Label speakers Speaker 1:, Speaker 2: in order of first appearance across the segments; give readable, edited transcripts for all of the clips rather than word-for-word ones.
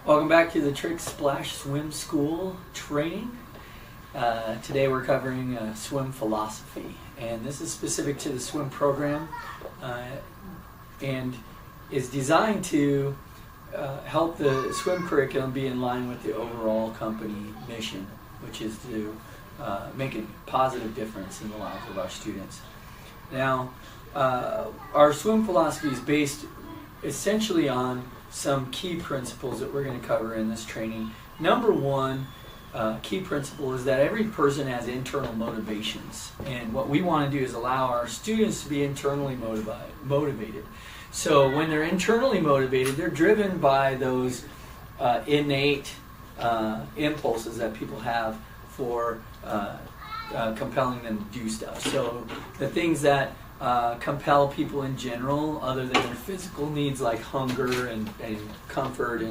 Speaker 1: Welcome back to the Trick Splash Swim School training. Today we're covering swim philosophy, and this is specific to the swim program and is designed to help the swim curriculum be in line with the overall company mission, which is to make a positive difference in the lives of our students. Now, our swim philosophy is based essentially on some key principles that we're going to cover in this training. Number one key principle is that every person has internal motivations, and what we want to do is allow our students to be internally motivated. So when they're internally motivated, they're driven by those innate impulses that people have for compelling them to do stuff. So the things that compel people in general, other than their physical needs like hunger and comfort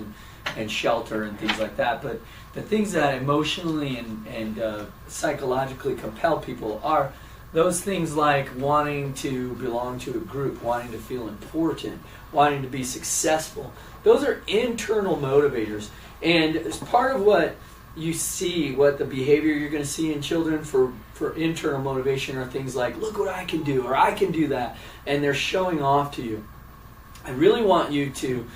Speaker 1: and shelter and things like that, but the things that emotionally and psychologically compel people are those things like wanting to belong to a group, wanting to feel important, wanting to be successful. Those are internal motivators, and as part of what you see, what the behavior you're going to see in children for internal motivation are things like, look what I can do, or I can do that, and they're showing off to you. I really want you to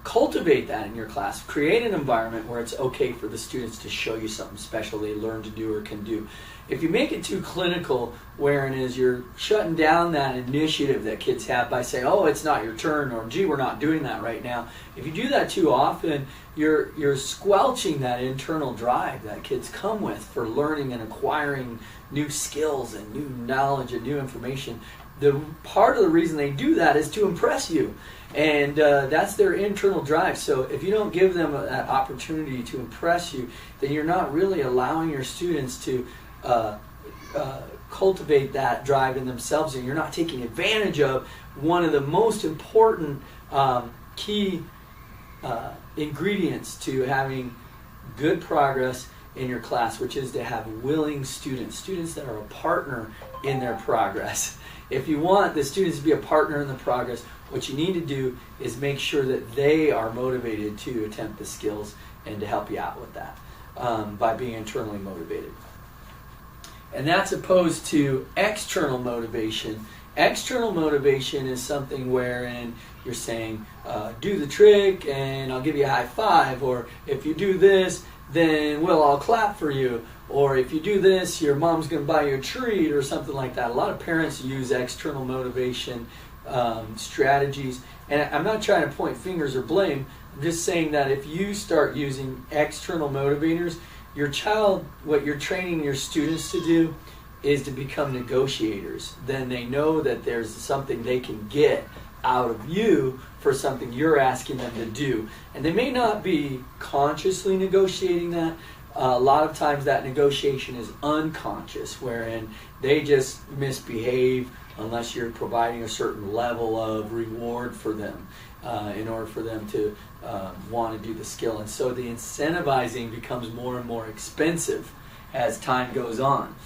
Speaker 1: cultivate that in your class. Create an environment where it's okay for the students to show you something special they learn to do or can do. If you make it too clinical, wherein is you're shutting down that initiative that kids have by saying, oh, it's not your turn, or gee, we're not doing that right now. If you do that too often, you're squelching that internal drive that kids come with for learning and acquiring new skills and new knowledge and new information. The part of the reason they do that is to impress you, and that's their internal drive. So if you don't give them that opportunity to impress you, then you're not really allowing your students to cultivate that drive in themselves, and you're not taking advantage of one of the most important key ingredients to having good progress in your class, which is to have willing students that are a partner in their progress. If you want the students to be a partner in the progress, what you need to do is make sure that they are motivated to attempt the skills and to help you out with that by being internally motivated. And that's opposed to external motivation. External motivation is something wherein you're saying, do the trick and I'll give you a high five, or if you do this, then we'll all clap for you, or if you do this, your mom's going to buy you a treat, or something like that. A lot of parents use external motivation strategies, and I'm not trying to point fingers or blame. I'm just saying that if you start using external motivators, your child, what you're training your students to do is to become negotiators. Then they know that there's something they can get out of you for something you're asking them to do. And they may not be consciously negotiating that. A lot of times that negotiation is unconscious, wherein they just misbehave unless you're providing a certain level of reward for them in order for them to want to do the skill. And so the incentivizing becomes more and more expensive as time goes on.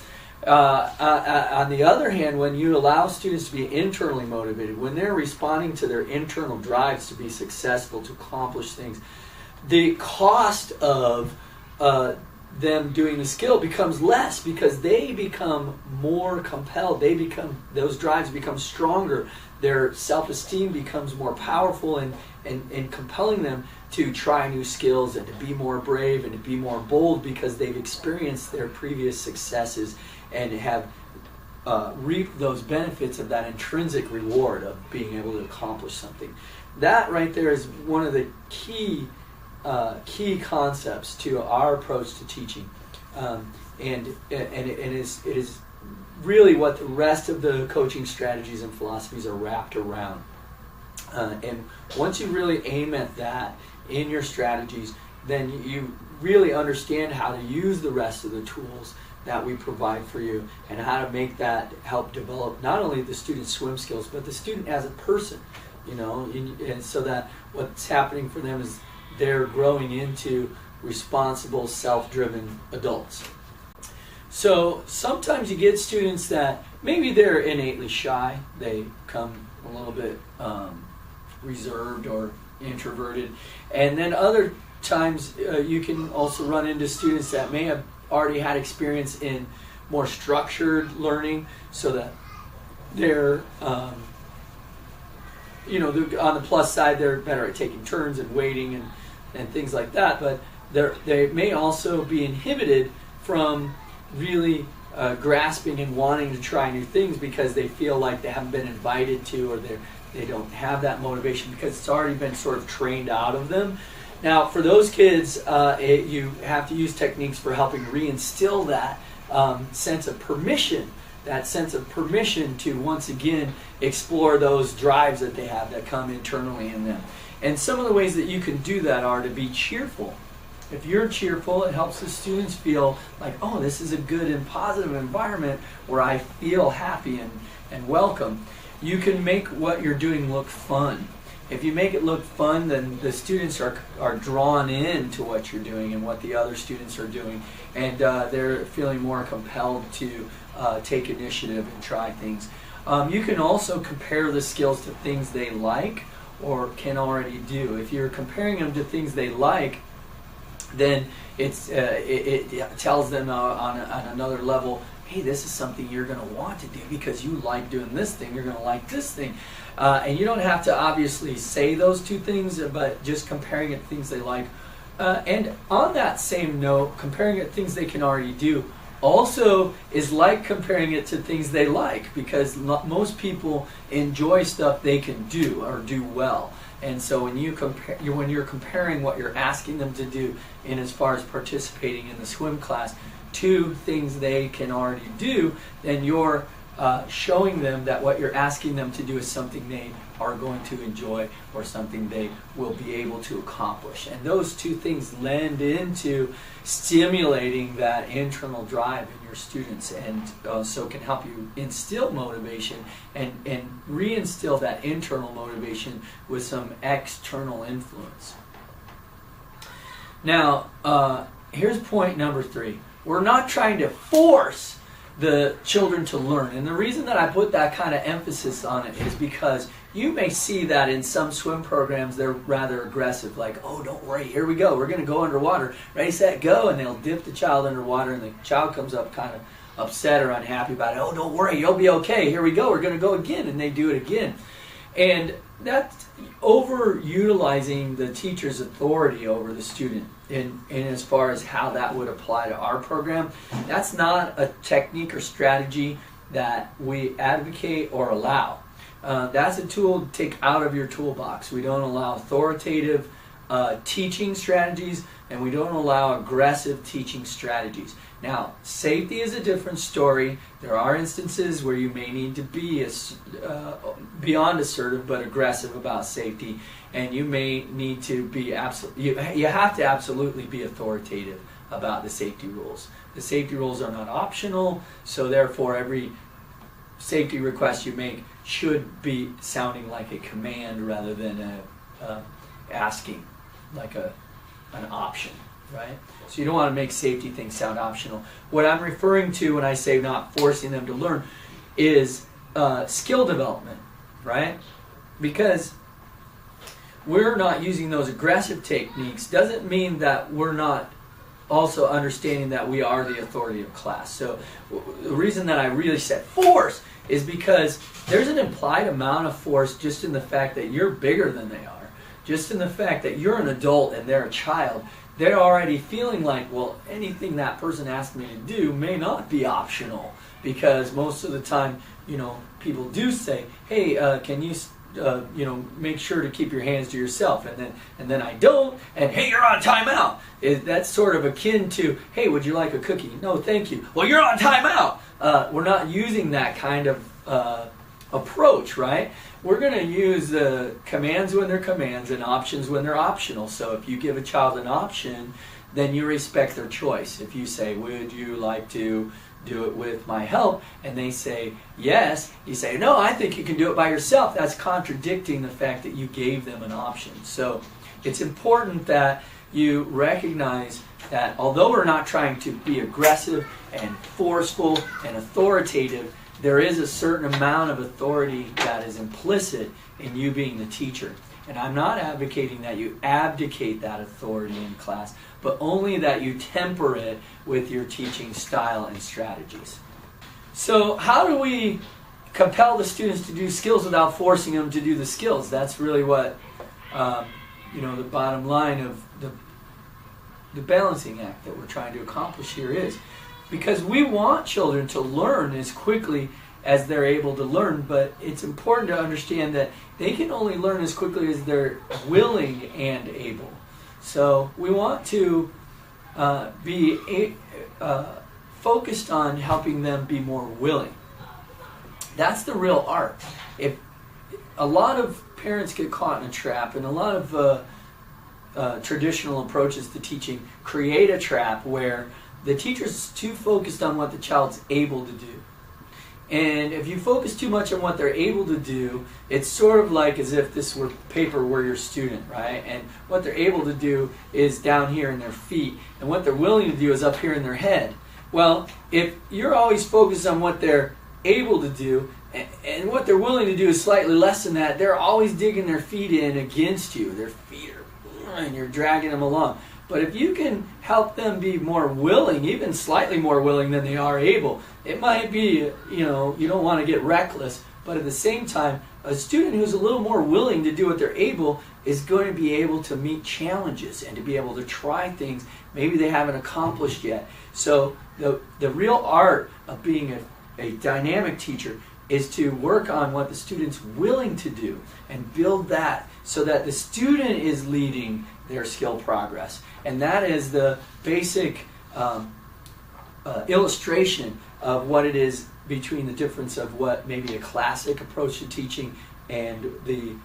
Speaker 1: On the other hand, when you allow students to be internally motivated, when they're responding to their internal drives to be successful, to accomplish things, the cost of them doing the skill becomes less because they become more compelled. Those drives become stronger. Their self-esteem becomes more powerful and compelling them to try new skills and to be more brave and to be more bold because they've experienced their previous successes and have reaped those benefits of that intrinsic reward of being able to accomplish something. That right there is one of the key concepts to our approach to teaching, and it is really what the rest of the coaching strategies and philosophies are wrapped around. And once you really aim at that in your strategies, then you really understand how to use the rest of the tools that we provide for you and how to make that help develop not only the student's swim skills, but the student as a person, and so that what's happening for them is they're growing into responsible, self-driven adults. So sometimes you get students that maybe they're innately shy. They come a little bit reserved or introverted. And then other times you can also run into students that may have already had experience in more structured learning, so that they're on the plus side, they're better at taking turns and waiting and things like that, but they may also be inhibited from really grasping and wanting to try new things because they feel like they haven't been invited to, or they don't have that motivation because it's already been sort of trained out of them. Now, for those kids, you have to use techniques for helping reinstill that sense of permission, to once again explore those drives that they have that come internally in them. And some of the ways that you can do that are to be cheerful. If you're cheerful, it helps the students feel like, oh, this is a good and positive environment where I feel happy and welcome. You can make what you're doing look fun. If you make it look fun, then the students are drawn in to what you're doing and what the other students are doing, and they're feeling more compelled to take initiative and try things. You can also compare the skills to things they like or can already do. If you're comparing them to things they like, then it tells them on another level, hey, this is something you're going to want to do because you like doing this thing, you're going to like this thing. And you don't have to obviously say those two things, but just comparing it to things they like. And on that same note, comparing it to things they can already do also is like comparing it to things they like, because most people enjoy stuff they can do or do well. And so when you're comparing what you're asking them to do in as far as participating in the swim class to things they can already do, then you're showing them that what you're asking them to do is something they are going to enjoy or something they will be able to accomplish. And those two things lend into stimulating that internal drive in your students, and so can help you instill motivation and reinstill that internal motivation with some external influence. Now, here's point number 3. We're not trying to force the children to learn. And the reason that I put that kind of emphasis on it is because you may see that in some swim programs they're rather aggressive, like, oh, don't worry, here we go, we're going to go underwater, ready, set, go, and they'll dip the child underwater and the child comes up kind of upset or unhappy about it. Oh, don't worry, you'll be okay, here we go, we're going to go again, and they do it again. And that's overutilizing the teacher's authority over the student in as far as how that would apply to our program. That's not a technique or strategy that we advocate or allow. That's a tool to take out of your toolbox. We don't allow authoritative teaching strategies, and we don't allow aggressive teaching strategies. Now, safety is a different story. There are instances where you may need to be beyond assertive but aggressive about safety, and you may need to be you have to absolutely be authoritative about the safety rules. The safety rules are not optional, so therefore every safety request you make should be sounding like a command rather than asking like an option, right? So you don't want to make safety things sound optional. What I'm referring to when I say not forcing them to learn is skill development, right? Because we're not using those aggressive techniques doesn't mean that we're not also understanding that we are the authority of class. So the reason that I really said force is because there's an implied amount of force just in the fact that you're bigger than they are. Just in the fact that you're an adult and they're a child. They're already feeling like, well, anything that person asked me to do may not be optional, because most of the time, people do say, hey, can you make sure to keep your hands to yourself, and then I don't, and hey, you're on timeout. That's sort of akin to, hey, would you like a cookie? No, thank you. Well, you're on timeout. We're not using that kind of approach, right? We're going to use commands when they're commands and options when they're optional. So if you give a child an option, then you respect their choice. If you say, would you like to do it with my help? And they say yes, you say, no, I think you can do it by yourself. That's contradicting the fact that you gave them an option. So it's important that you recognize that although we're not trying to be aggressive and forceful and authoritative, there is a certain amount of authority that is implicit in you being the teacher. And I'm not advocating that you abdicate that authority in class, but only that you temper it with your teaching style and strategies. So how do we compel the students to do skills without forcing them to do the skills? That's really what the bottom line of the balancing act that we're trying to accomplish here is. Because we want children to learn as quickly as they're able to learn, but it's important to understand that they can only learn as quickly as they're willing and able. So we want to be focused on helping them be more willing. That's the real art. If a lot of parents get caught in a trap, and a lot of traditional approaches to teaching create a trap where the teacher's too focused on what the child's able to do. And if you focus too much on what they're able to do, it's sort of like as if this were paper were your student, right? And what they're able to do is down here in their feet, and what they're willing to do is up here in their head. Well, if you're always focused on what they're able to do, and what they're willing to do is slightly less than that, they're always digging their feet in against you. Their feet are, and you're dragging them along. But if you can help them be more willing, even slightly more willing than they are able, it might be, you don't want to get reckless, but at the same time, a student who's a little more willing to do what they're able is going to be able to meet challenges and to be able to try things maybe they haven't accomplished yet. So the real art of being a dynamic teacher is to work on what the student's willing to do and build that so that the student is leading their skill progress. And that is the basic illustration of what it is between the difference of what maybe a classic approach to teaching and the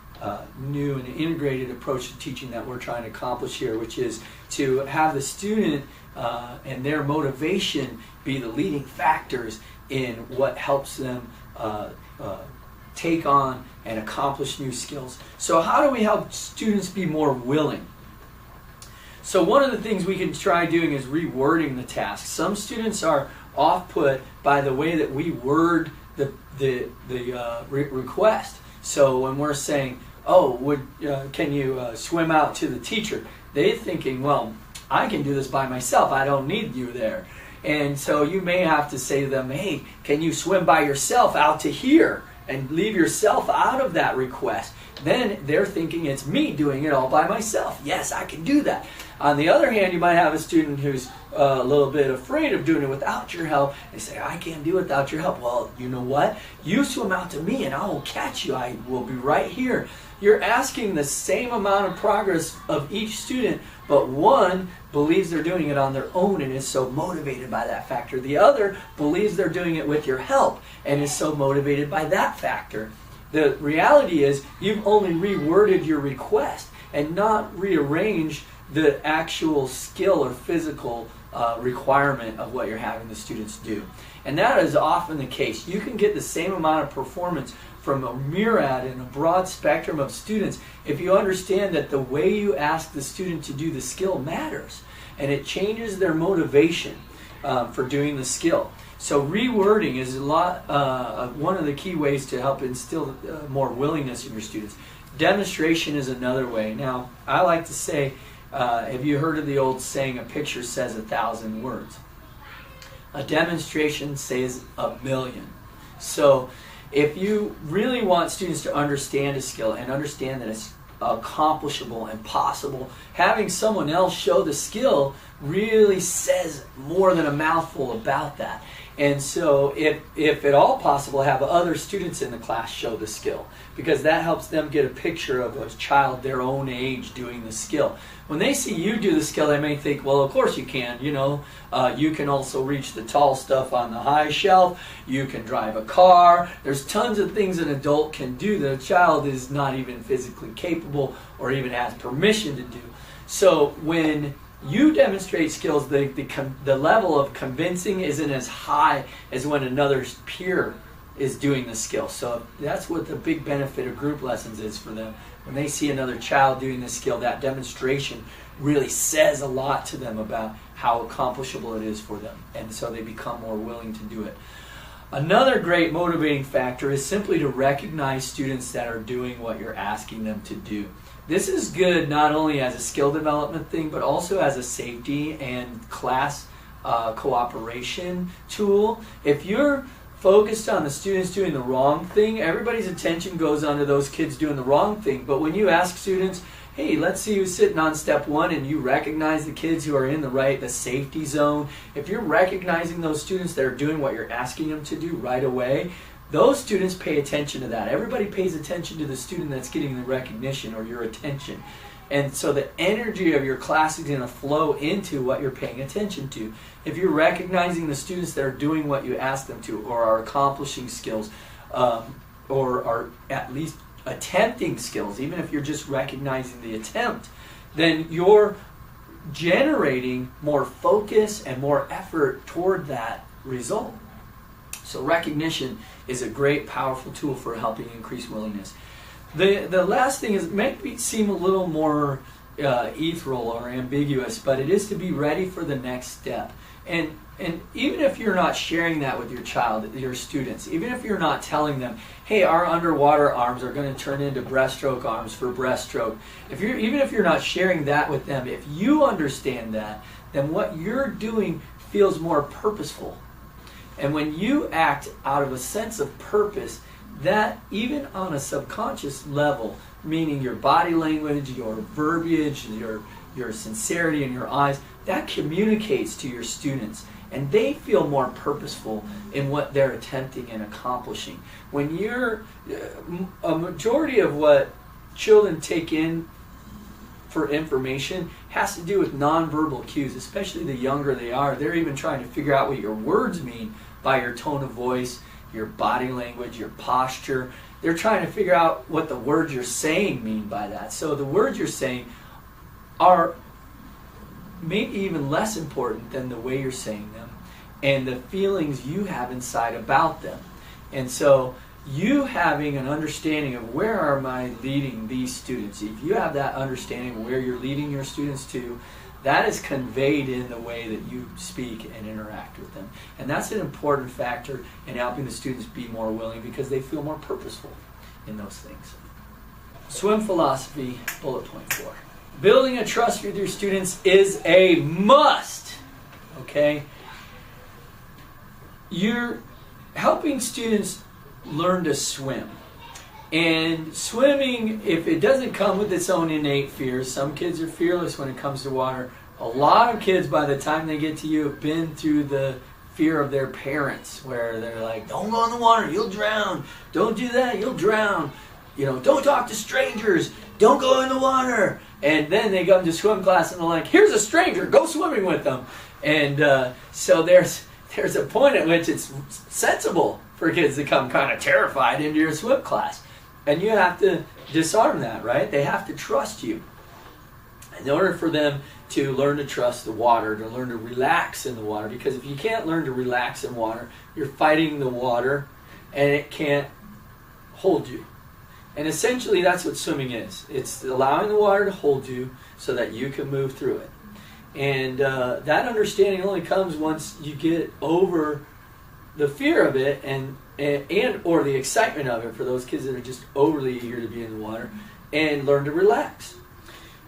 Speaker 1: new and integrated approach to teaching that we're trying to accomplish here, which is to have the student and their motivation be the leading factors in what helps them take on and accomplish new skills. So how do we help students be more willing? So one of the things we can try doing is rewording the task. Some students are off-put by the way that we word the request. So when we're saying, can you swim out to the teacher? They're thinking, well, I can do this by myself. I don't need you there. And so you may have to say to them, hey, can you swim by yourself out to here? And leave yourself out of that request. Then they're thinking it's me doing it all by myself. Yes, I can do that. On the other hand, you might have a student who's a little bit afraid of doing it without your help. They say, I can't do it without your help. Well, you know what? You swim out to me and I will catch you. I will be right here. You're asking the same amount of progress of each student, but one believes they're doing it on their own and is so motivated by that factor. The other believes they're doing it with your help and is so motivated by that factor. The reality is you've only reworded your request and not rearranged the actual skill or physical requirement of what you're having the students do. And that is often the case. You can get the same amount of performance from a myriad and a broad spectrum of students if you understand that the way you ask the student to do the skill matters, and it changes their motivation for doing the skill. So rewording is one of the key ways to help instill more willingness in your students. Demonstration is another way. Now, I like to say, have you heard of the old saying, a picture says 1,000 words? A demonstration says 1,000,000. So if you really want students to understand a skill and understand that it's accomplishable and possible, having someone else show the skill really says more than a mouthful about that. And so if at all possible, have other students in the class show the skill, because that helps them get a picture of a child their own age doing the skill. When they see you do the skill, they may think, well, of course you can. You can also reach the tall stuff on the high shelf. You can drive a car. There's tons of things an adult can do that a child is not even physically capable or even has permission to do. So when you demonstrate skills, the level of convincing isn't as high as when another peer is doing the skill. So that's what the big benefit of group lessons is for them. When they see another child doing the skill, that demonstration really says a lot to them about how accomplishable it is for them. And so they become more willing to do it. Another great motivating factor is simply to recognize students that are doing what you're asking them to do. This is good not only as a skill development thing, but also as a safety and class cooperation tool. If you're focused on the students doing the wrong thing, everybody's attention goes onto those kids doing the wrong thing. But when you ask students, hey, let's see who's sitting on step one, and you recognize the kids who are in the safety zone, if you're recognizing those students that are doing what you're asking them to do right away, those students pay attention to that. Everybody pays attention to the student that's getting the recognition or your attention. And so the energy of your class is going to flow into what you're paying attention to. If you're recognizing the students that are doing what you ask them to, or are accomplishing skills, or are at least attempting skills, even if you're just recognizing the attempt, then you're generating more focus and more effort toward that result. So recognition is a great, powerful tool for helping increase willingness. The last thing is, it might seem a little more ethereal or ambiguous, but it is to be ready for the next step. And even if you're not sharing that with your child, your students, even if you're not telling them, hey, our underwater arms are going to turn into breaststroke arms for breaststroke, even if you're not sharing that with them, if you understand that, then what you're doing feels more purposeful. And when you act out of a sense of purpose, that even on a subconscious level, meaning your body language, your verbiage, your sincerity in your eyes, that communicates to your students, and they feel more purposeful in what they're attempting and accomplishing. When a majority of what children take in for information has to do with nonverbal cues, especially the younger they are. They're even trying to figure out what your words mean by your tone of voice, your body language, your posture. They're trying to figure out what the words you're saying mean by that. So the words you're saying are maybe even less important than the way you're saying them and the feelings you have inside about them. And so you having an understanding of where am I leading these students, if you have that understanding of where you're leading your students to, that is conveyed in the way that you speak and interact with them. And that's an important factor in helping the students be more willing, because they feel more purposeful in those things. Swim philosophy, bullet point 4. Building a trust with your students is a must. Okay? You're helping students learn to swim. And swimming, if it doesn't come with its own innate fears, some kids are fearless when it comes to water. A lot of kids, by the time they get to you, have been through the fear of their parents, where they're like, don't go in the water, you'll drown. Don't do that, you'll drown. Don't talk to strangers. Don't go in the water. And then they come to swim class and they're like, here's a stranger, go swimming with them. And so there's a point at which it's sensible for kids to come kind of terrified into your swim class. And you have to disarm that, right? They have to trust you. In order for them to learn to trust the water, to learn to relax in the water, because if you can't learn to relax in water, you're fighting the water and it can't hold you. And essentially that's what swimming is. It's allowing the water to hold you so that you can move through it. And that understanding only comes once you get over the fear of it and or the excitement of it, for those kids that are just overly eager to be in the water, and learn to relax.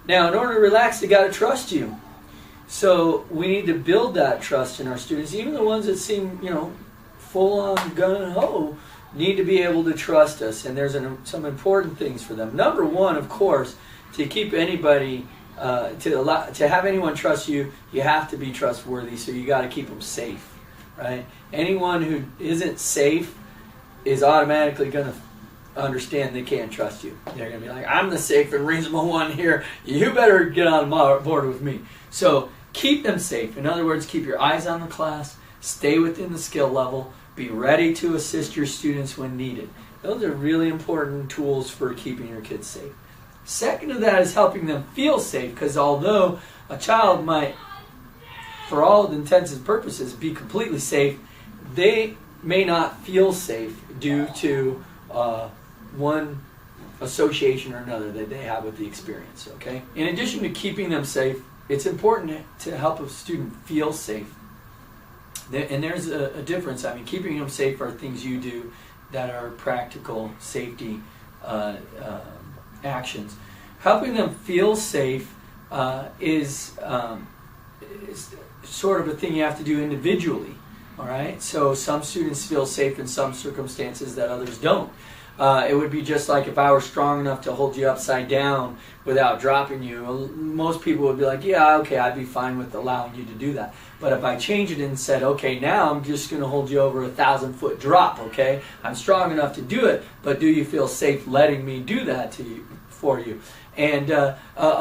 Speaker 1: Now, in order to relax, they got to trust you. So we need to build that trust in our students. Even the ones that seem, full on gung-ho, need to be able to trust us. And there's some important things for them. Number one, of course, to keep anybody, to have anyone trust you, you have to be trustworthy. So you got to keep them safe. Right? Anyone who isn't safe is automatically going to understand they can't trust you. They're going to be like, I'm the safe and reasonable one here. You better get on board with me. So keep them safe. In other words, keep your eyes on the class. Stay within the skill level. Be ready to assist your students when needed. Those are really important tools for keeping your kids safe. Second to that is helping them feel safe, because although a child might, for all intents and purposes, be completely safe, they may not feel safe due to one association or another that they have with the experience. Okay. In addition to keeping them safe, it's important to help a student feel safe And there's a difference. I mean, keeping them safe are things you do that are practical safety actions. Helping them feel safe is sort of a thing you have to do individually. All right. So some students feel safe in some circumstances that others don't. It would be just like if I were strong enough to hold you upside down without dropping you. Most people would be like, yeah, okay, I'd be fine with allowing you to do that. But if I change it and said, okay, now I'm just going to hold you over a 1,000-foot drop, okay? I'm strong enough to do it, but do you feel safe letting me do that for you? And a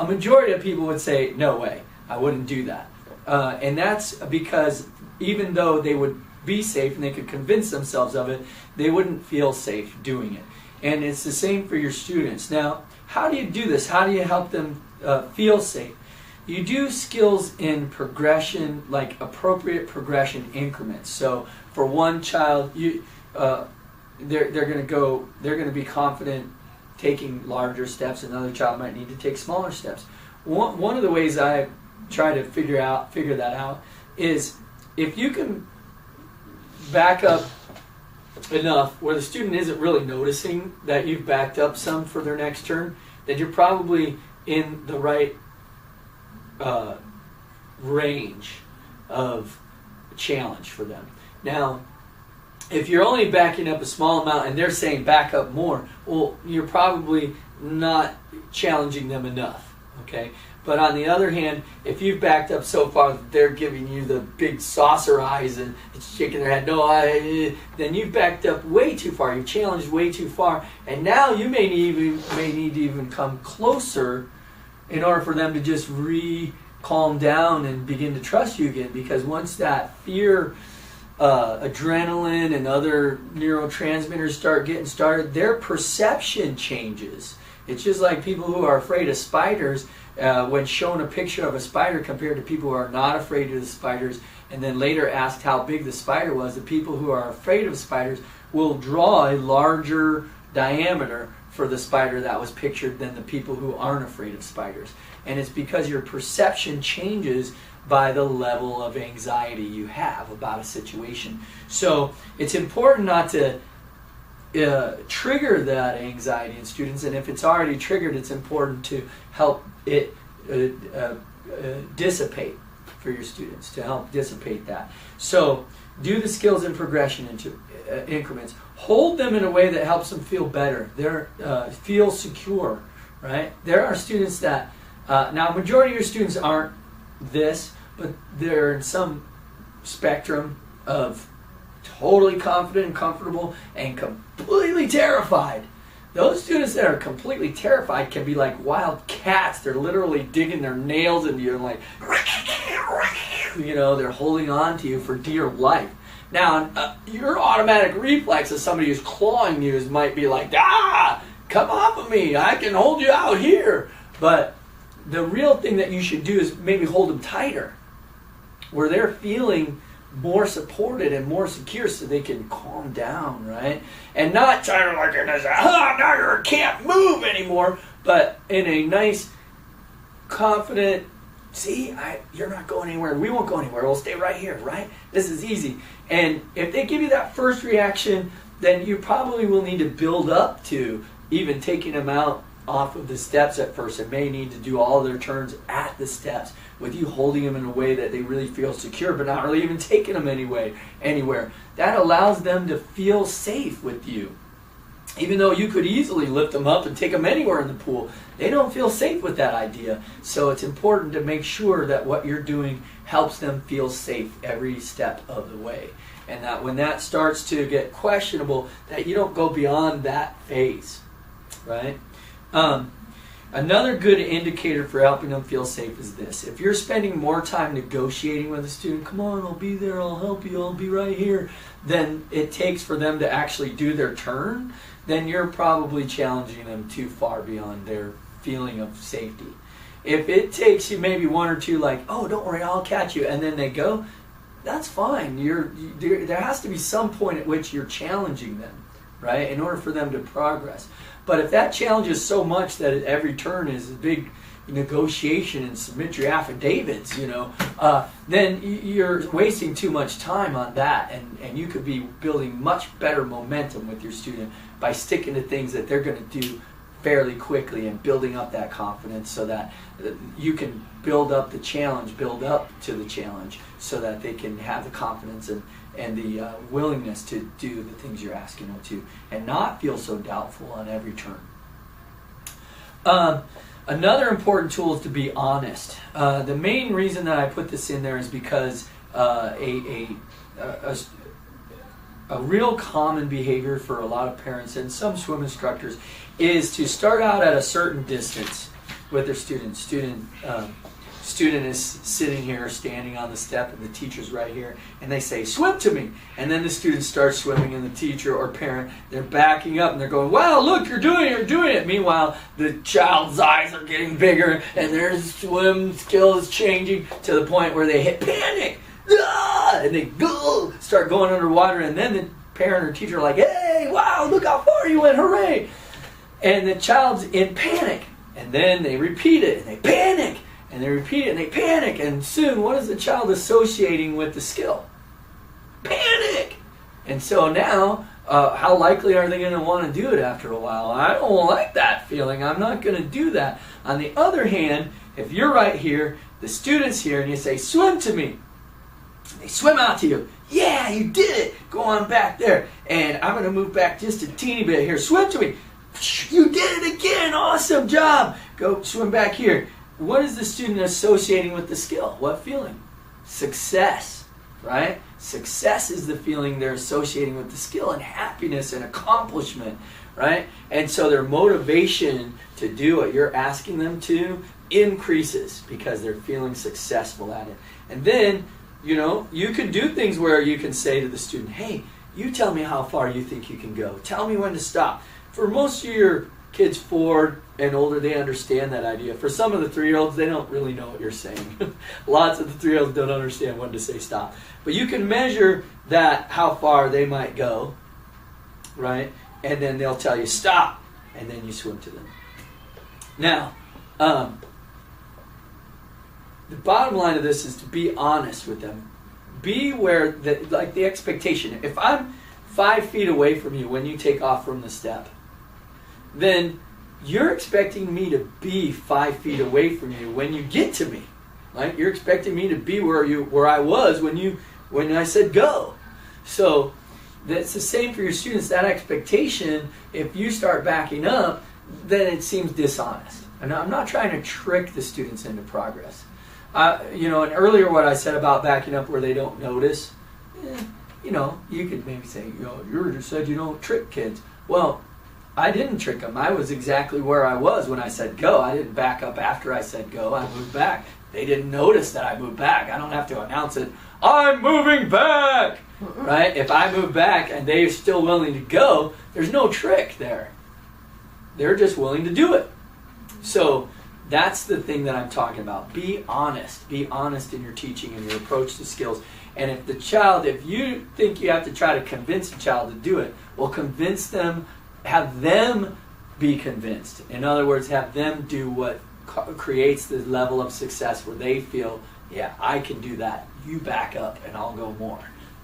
Speaker 1: majority of people would say, no way, I wouldn't do that. And that's because even though they would be safe and they could convince themselves of it, they wouldn't feel safe doing it. And it's the same for your students. Now, how do you do this? How do you help them feel safe? You do skills in progression, like appropriate progression increments. So for one child, they're going to be confident taking larger steps. Another child might need to take smaller steps. One of the ways I try to figure that out is if you can back up enough where the student isn't really noticing that you've backed up some for their next turn, then you're probably in the right range of challenge for them. Now, if you're only backing up a small amount and they're saying back up more, well, you're probably not challenging them enough, okay? But on the other hand, if you've backed up so far that they're giving you the big saucer eyes and shaking their head, then you've backed up way too far. You've challenged way too far. And now you may need to even come closer in order for them to just calm down and begin to trust you again. Because once that fear, adrenaline, and other neurotransmitters start getting started, their perception changes. It's just like people who are afraid of spiders, when shown a picture of a spider compared to people who are not afraid of the spiders, and then later asked how big the spider was, the people who are afraid of spiders will draw a larger diameter for the spider that was pictured than the people who aren't afraid of spiders. And it's because your perception changes by the level of anxiety you have about a situation. So it's important not to trigger that anxiety in students, and if it's already triggered, it's important to help it dissipate for your students, to help dissipate that. So do the skills in progression into increments. Hold them in a way that helps them feel better. Feel secure, right? There are students that, now majority of your students aren't this, but they're in some spectrum of totally confident and comfortable and completely terrified. Those students that are completely terrified can be like wild cats. They're literally digging their nails into you and like, they're holding on to you for dear life. Now, your automatic reflex as somebody who's clawing you might be like, come off of me, I can hold you out here. But the real thing that you should do is maybe hold them tighter, where they're feeling more supported and more secure so they can calm down, right? And not trying to like, now you can't move anymore, but in a nice, confident, you're not going anywhere, we won't go anywhere, we'll stay right here, right? This is easy. And if they give you that first reaction, then you probably will need to build up to even taking them out off of the steps at first, and may need to do all their turns at the steps with you holding them in a way that they really feel secure, but not really even taking them anywhere. That allows them to feel safe with you. Even though you could easily lift them up and take them anywhere in the pool, they don't feel safe with that idea. So it's important to make sure that what you're doing helps them feel safe every step of the way. And that when that starts to get questionable, that you don't go beyond that phase, right? Another good indicator for helping them feel safe is this. If you're spending more time negotiating with a student, come on, I'll be there, I'll help you, I'll be right here, than it takes for them to actually do their turn, then you're probably challenging them too far beyond their feeling of safety. If it takes you maybe one or two, like, oh, don't worry, I'll catch you, and then they go, that's fine. There has to be some point at which you're challenging them, right, in order for them to progress. But if that challenge is so much that every turn is a big negotiation and submit your affidavits, then you're wasting too much time on that, and you could be building much better momentum with your student by sticking to things that they're going to do fairly quickly and building up that confidence so that you can build up to the challenge so that they can have the confidence and the willingness to do the things you're asking them to and not feel so doubtful on every turn. Another important tool is to be honest. The main reason that I put this in there is because a real common behavior for a lot of parents and some swim instructors is to start out at a certain distance with their student. Student is sitting here, standing on the step, and the teacher's right here, and they say, "Swim to me." And then the student starts swimming, and the teacher or parent, they're backing up, and they're going, "Wow, look, you're doing it." Meanwhile, the child's eyes are getting bigger, and their swim skill is changing to the point where they hit panic. And they start going underwater, and then the parent or teacher are like, "Hey, wow, look how far you went, hooray!" And the child's in panic, and then they repeat it, and they panic, and they repeat it, and they panic, and soon, what is the child associating with the skill? Panic! And so now, how likely are they going to want to do it after a while? I don't like that feeling. I'm not going to do that. On the other hand, if you're right here, the student's here, and you say, "Swim to me," they swim out to you. "Yeah, you did it. Go on back there. And I'm going to move back just a teeny bit here. Swim to me. You did it again. Awesome job. Go swim back here." What is the student associating with the skill? What feeling? Success, right? Success is the feeling they're associating with the skill, and happiness and accomplishment, right? And so their motivation to do what you're asking them to increases because they're feeling successful at it. And then, you can do things where you can say to the student, "Hey, you tell me how far you think you can go. Tell me when to stop." For most of your kids 4 and older, they understand that idea. For some of the 3-year-olds, they don't really know what you're saying. Lots of the 3-year-olds don't understand when to say stop. But you can measure that, how far they might go, right? And then they'll tell you, "Stop," and then you swim to them. Now, the bottom line of this is to be honest with them. Be where, the expectation. If I'm 5 feet away from you when you take off from the step, then you're expecting me to be 5 feet away from you when you get to me. Right? You're expecting me to be where I was when I said go. So that's the same for your students. That expectation, if you start backing up, then it seems dishonest. And I'm not trying to trick the students into progress. And earlier what I said about backing up where they don't notice, you could maybe say, "You just said you don't trick kids." Well, I didn't trick them. I was exactly where I was when I said go. I didn't back up after I said go. I moved back. They didn't notice that I moved back. I don't have to announce it. "I'm moving back!" Right? If I move back and they're still willing to go, there's no trick there. They're just willing to do it. So that's the thing that I'm talking about. Be honest. Be honest in your teaching and your approach to skills. And if you think you have to try to convince a child to do it, well, convince them. Have them be convinced. In other words, have them do what creates the level of success where they feel, "Yeah, I can do that. You back up and I'll go more."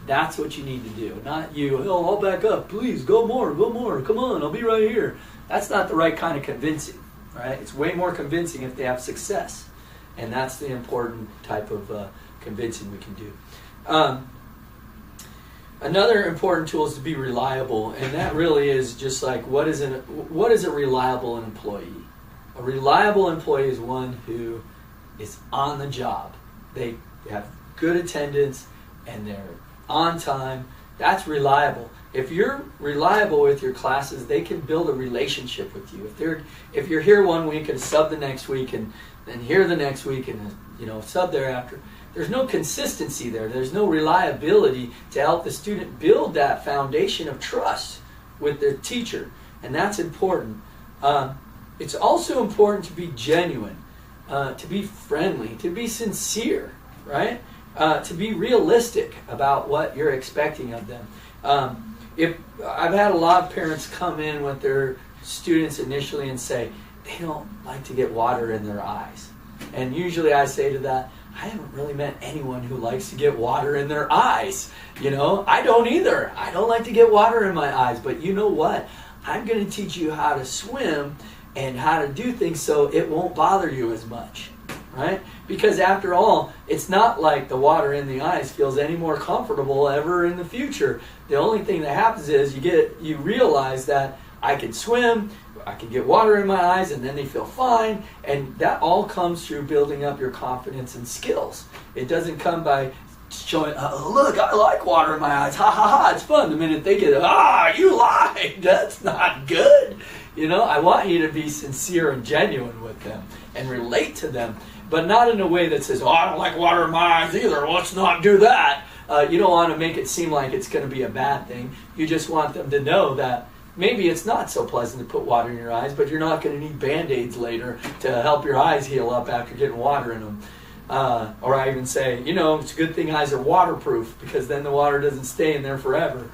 Speaker 1: That's what you need to do. Not you, "Oh, I'll back up. Please, go more. Come on, I'll be right here." That's not the right kind of convincing, right? It's way more convincing if they have success. And that's the important type of convincing we can do. Another important tool is to be reliable, and that really is just like what is a reliable employee? A reliable employee is one who is on the job. They have good attendance and they're on time. That's reliable. If you're reliable with your classes, they can build a relationship with you. If you're here one week and sub the next week and then here the next week and sub thereafter, there's no consistency there. There's no reliability to help the student build that foundation of trust with their teacher. And that's important. It's also important to be genuine, to be friendly, to be sincere, right? To be realistic about what you're expecting of them. If I've had a lot of parents come in with their students initially and say, they don't like to get water in their eyes. And usually I say to that, I haven't really met anyone who likes to get water in their eyes. I don't either. I don't like to get water in my eyes. But you know what? I'm going to teach you how to swim and how to do things so it won't bother you as much. Right? Because after all, it's not like the water in the eyes feels any more comfortable ever in the future. The only thing that happens is you realize that I can swim, I can get water in my eyes, and then they feel fine. And that all comes through building up your confidence and skills. It doesn't come by showing, look, I like water in my eyes. Ha ha ha, it's fun. The minute they get, you lied. That's not good. I want you to be sincere and genuine with them and relate to them. But not in a way that says, I don't like water in my eyes either. Let's not do that. You don't want to make it seem like it's going to be a bad thing. You just want them to know that maybe it's not so pleasant to put water in your eyes, but you're not going to need Band-Aids later to help your eyes heal up after getting water in them. Or I even say, it's a good thing eyes are waterproof, because then the water doesn't stay in there forever.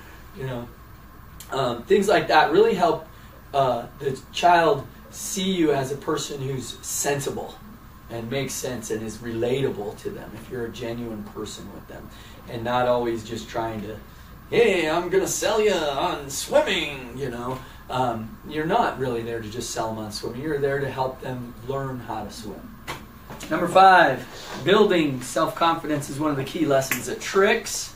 Speaker 1: Things like that really help the child see you as a person who's sensible and makes sense and is relatable to them if you're a genuine person with them, and not always just trying to, hey, I'm going to sell you on swimming, You're not really there to just sell them on swimming. You're there to help them learn how to swim. Number 5, building self-confidence is one of the key lessons at Tricks.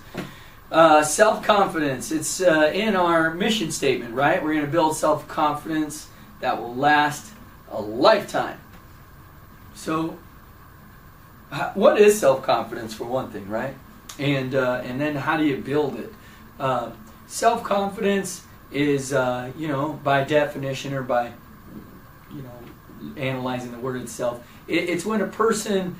Speaker 1: Self-confidence, it's in our mission statement, right? We're going to build self-confidence that will last a lifetime. So, what is self-confidence for one thing, right? And then how do you build it? Self-confidence is, by definition or by, analyzing the word itself, it's when a person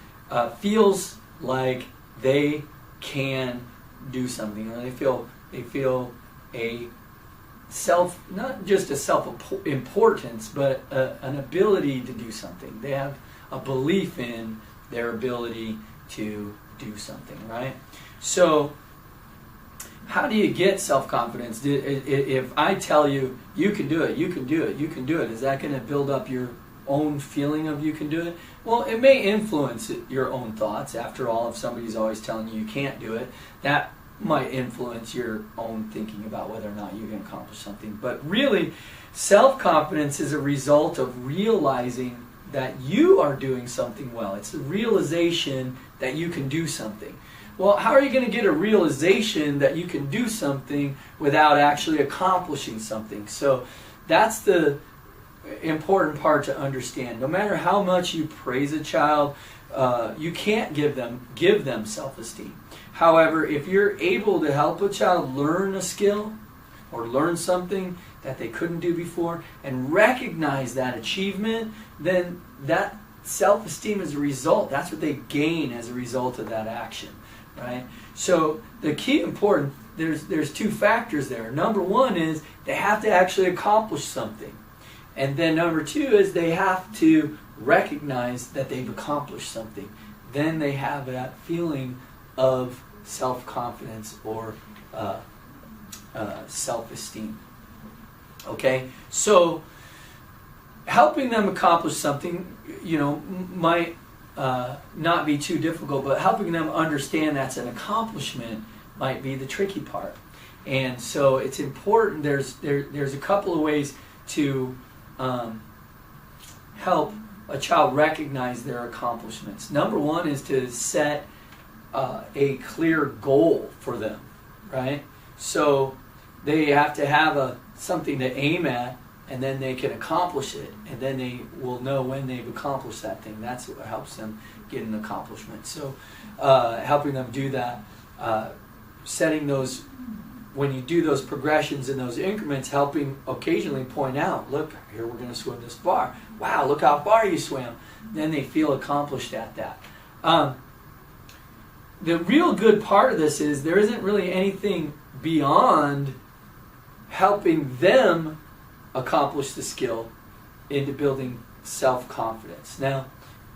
Speaker 1: feels like they can do something, or they feel a not just a self-importance, but an ability to do something. They have a belief in their ability to do something, right? So, how do you get self-confidence? If I tell you, you can do it, you can do it, you can do it, is that going to build up your own feeling of you can do it? Well, it may influence your own thoughts. After all, if somebody's always telling you can't do it, that might influence your own thinking about whether or not you can accomplish something. But really, self-confidence is a result of realizing that you are doing something well. It's the realization that you can do something. Well, how are you going to get a realization that you can do something without actually accomplishing something? So that's the important part to understand. No matter how much you praise a child, you can't give them self-esteem. However, if you're able to help a child learn a skill or learn something that they couldn't do before and recognize that achievement, then that self-esteem is a result. That's what they gain as a result of that action, right? So the key important, there's 2 factors there. Number 1 is they have to actually accomplish something. And then number 2 is they have to recognize that they've accomplished something. Then they have that feeling of self-confidence or self-esteem. Okay? So, helping them accomplish something, might not be too difficult, but helping them understand that's an accomplishment might be the tricky part. And so it's important, there's a couple of ways to help a child recognize their accomplishments. Number 1 is to set a clear goal for them, right? So they have to have something to aim at, and then they can accomplish it, and then they will know when they've accomplished that thing. That's what helps them get an accomplishment. So helping them do that, setting those, when you do those progressions and those increments, helping occasionally point out, look, here we're going to swim this far. Wow, look how far you swam. Then they feel accomplished at that. The real good part of this is there isn't really anything beyond helping them accomplish the skill into building self-confidence. Now,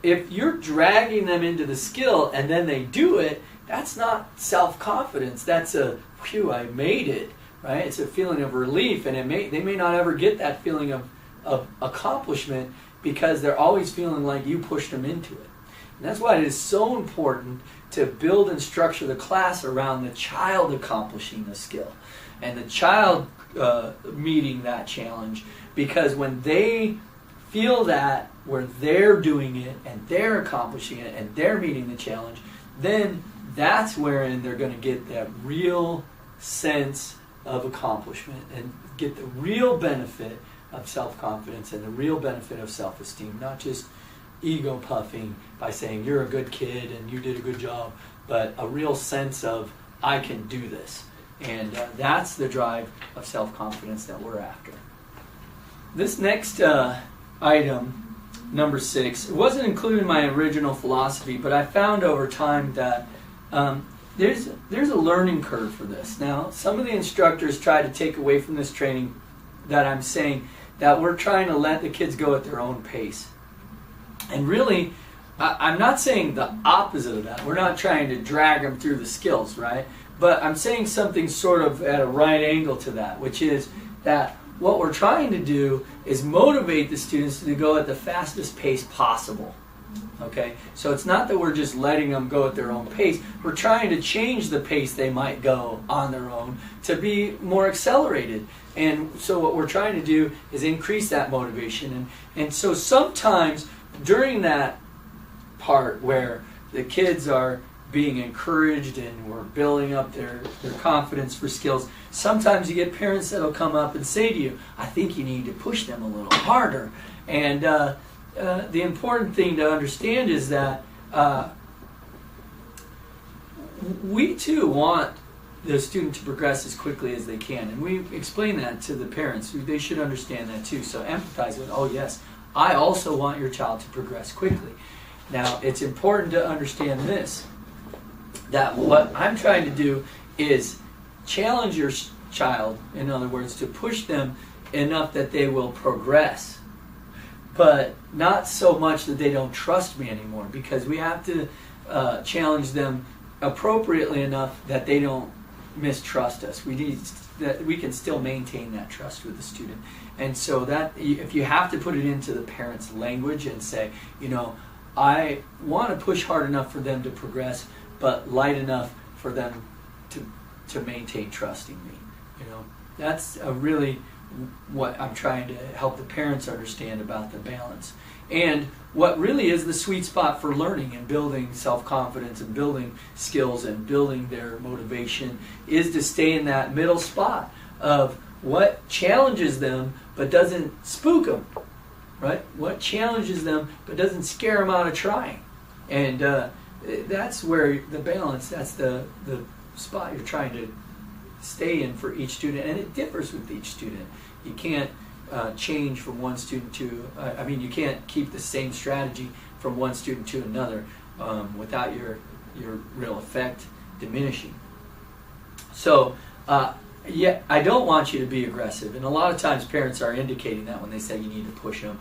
Speaker 1: if you're dragging them into the skill and then they do it, that's not self-confidence. That's a, phew, I made it, right? It's a feeling of relief, and they may not ever get that feeling of accomplishment because they're always feeling like you pushed them into it. And that's why it is so important to build and structure the class around the child accomplishing the skill and the child meeting that challenge, because when they feel that where they're doing it and they're accomplishing it and they're meeting the challenge, then that's wherein they're going to get that real sense of accomplishment and get the real benefit of self-confidence and the real benefit of self-esteem, not just ego puffing by saying you're a good kid and you did a good job, but a real sense of I can do this. And that's the drive of self-confidence that we're after. This next item, number 6, it wasn't included in my original philosophy, but I found over time that there's a learning curve for this. Now, some of the instructors try to take away from this training that I'm saying that we're trying to let the kids go at their own pace. And really, I'm not saying the opposite of that. We're not trying to drag them through the skills, right? But I'm saying something sort of at a right angle to that, which is that what we're trying to do is motivate the students to go at the fastest pace possible. Okay? So it's not that we're just letting them go at their own pace. We're trying to change the pace they might go on their own to be more accelerated. And so what we're trying to do is increase that motivation. And so sometimes during that part where the kids are being encouraged and we're building up their confidence for skills, sometimes you get parents that'll come up and say to you, I think you need to push them a little harder. And the important thing to understand is that we too want the student to progress as quickly as they can. And we explain that to the parents. They should understand that too. So empathize with, oh yes, I also want your child to progress quickly. Now, it's important to understand this, that what I'm trying to do is challenge your child, in other words, to push them enough that they will progress, but not so much that they don't trust me anymore, because we have to challenge them appropriately enough that they don't mistrust us. We need that we can still maintain that trust with the student. And so that if you have to put it into the parent's language and say, you know, I want to push hard enough for them to progress, but light enough for them to maintain trusting me. You know, that's really what I'm trying to help the parents understand about the balance. And what really is the sweet spot for learning and building self-confidence and building skills and building their motivation is to stay in that middle spot of what challenges them but doesn't spook them, right? What challenges them but doesn't scare them out of trying. And that's where the balance, that's the spot you're trying to stay in for each student, and it differs with each student. You can't change from one student to, you can't keep the same strategy from one student to another without your real effect diminishing. So, yeah, I don't want you to be aggressive, and a lot of times parents are indicating that when they say you need to push them.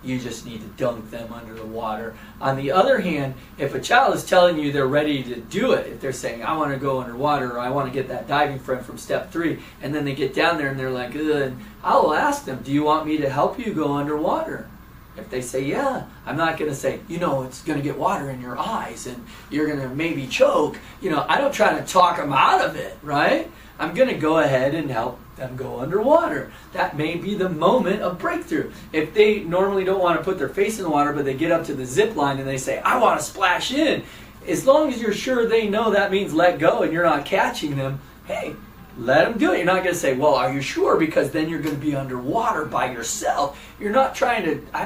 Speaker 1: You just need to dunk them under the water. On the other hand, if a child is telling you they're ready to do it, if they're saying, I want to go underwater, or I want to get that diving friend from step 3, and then they get down there and they're like, ugh, I'll ask them, do you want me to help you go underwater? If they say, yeah, I'm not going to say, you know, it's going to get water in your eyes and you're going to maybe choke. You know, I don't try to talk them out of it, right? I'm going to go ahead and help them go underwater. That may be the moment of breakthrough. If they normally don't want to put their face in the water, but they get up to the zip line and they say, I want to splash in. As long as you're sure they know that means let go and you're not catching them, hey, let them do it. You're not going to say, well, are you sure? Because then you're going to be underwater by yourself. You're not trying to, I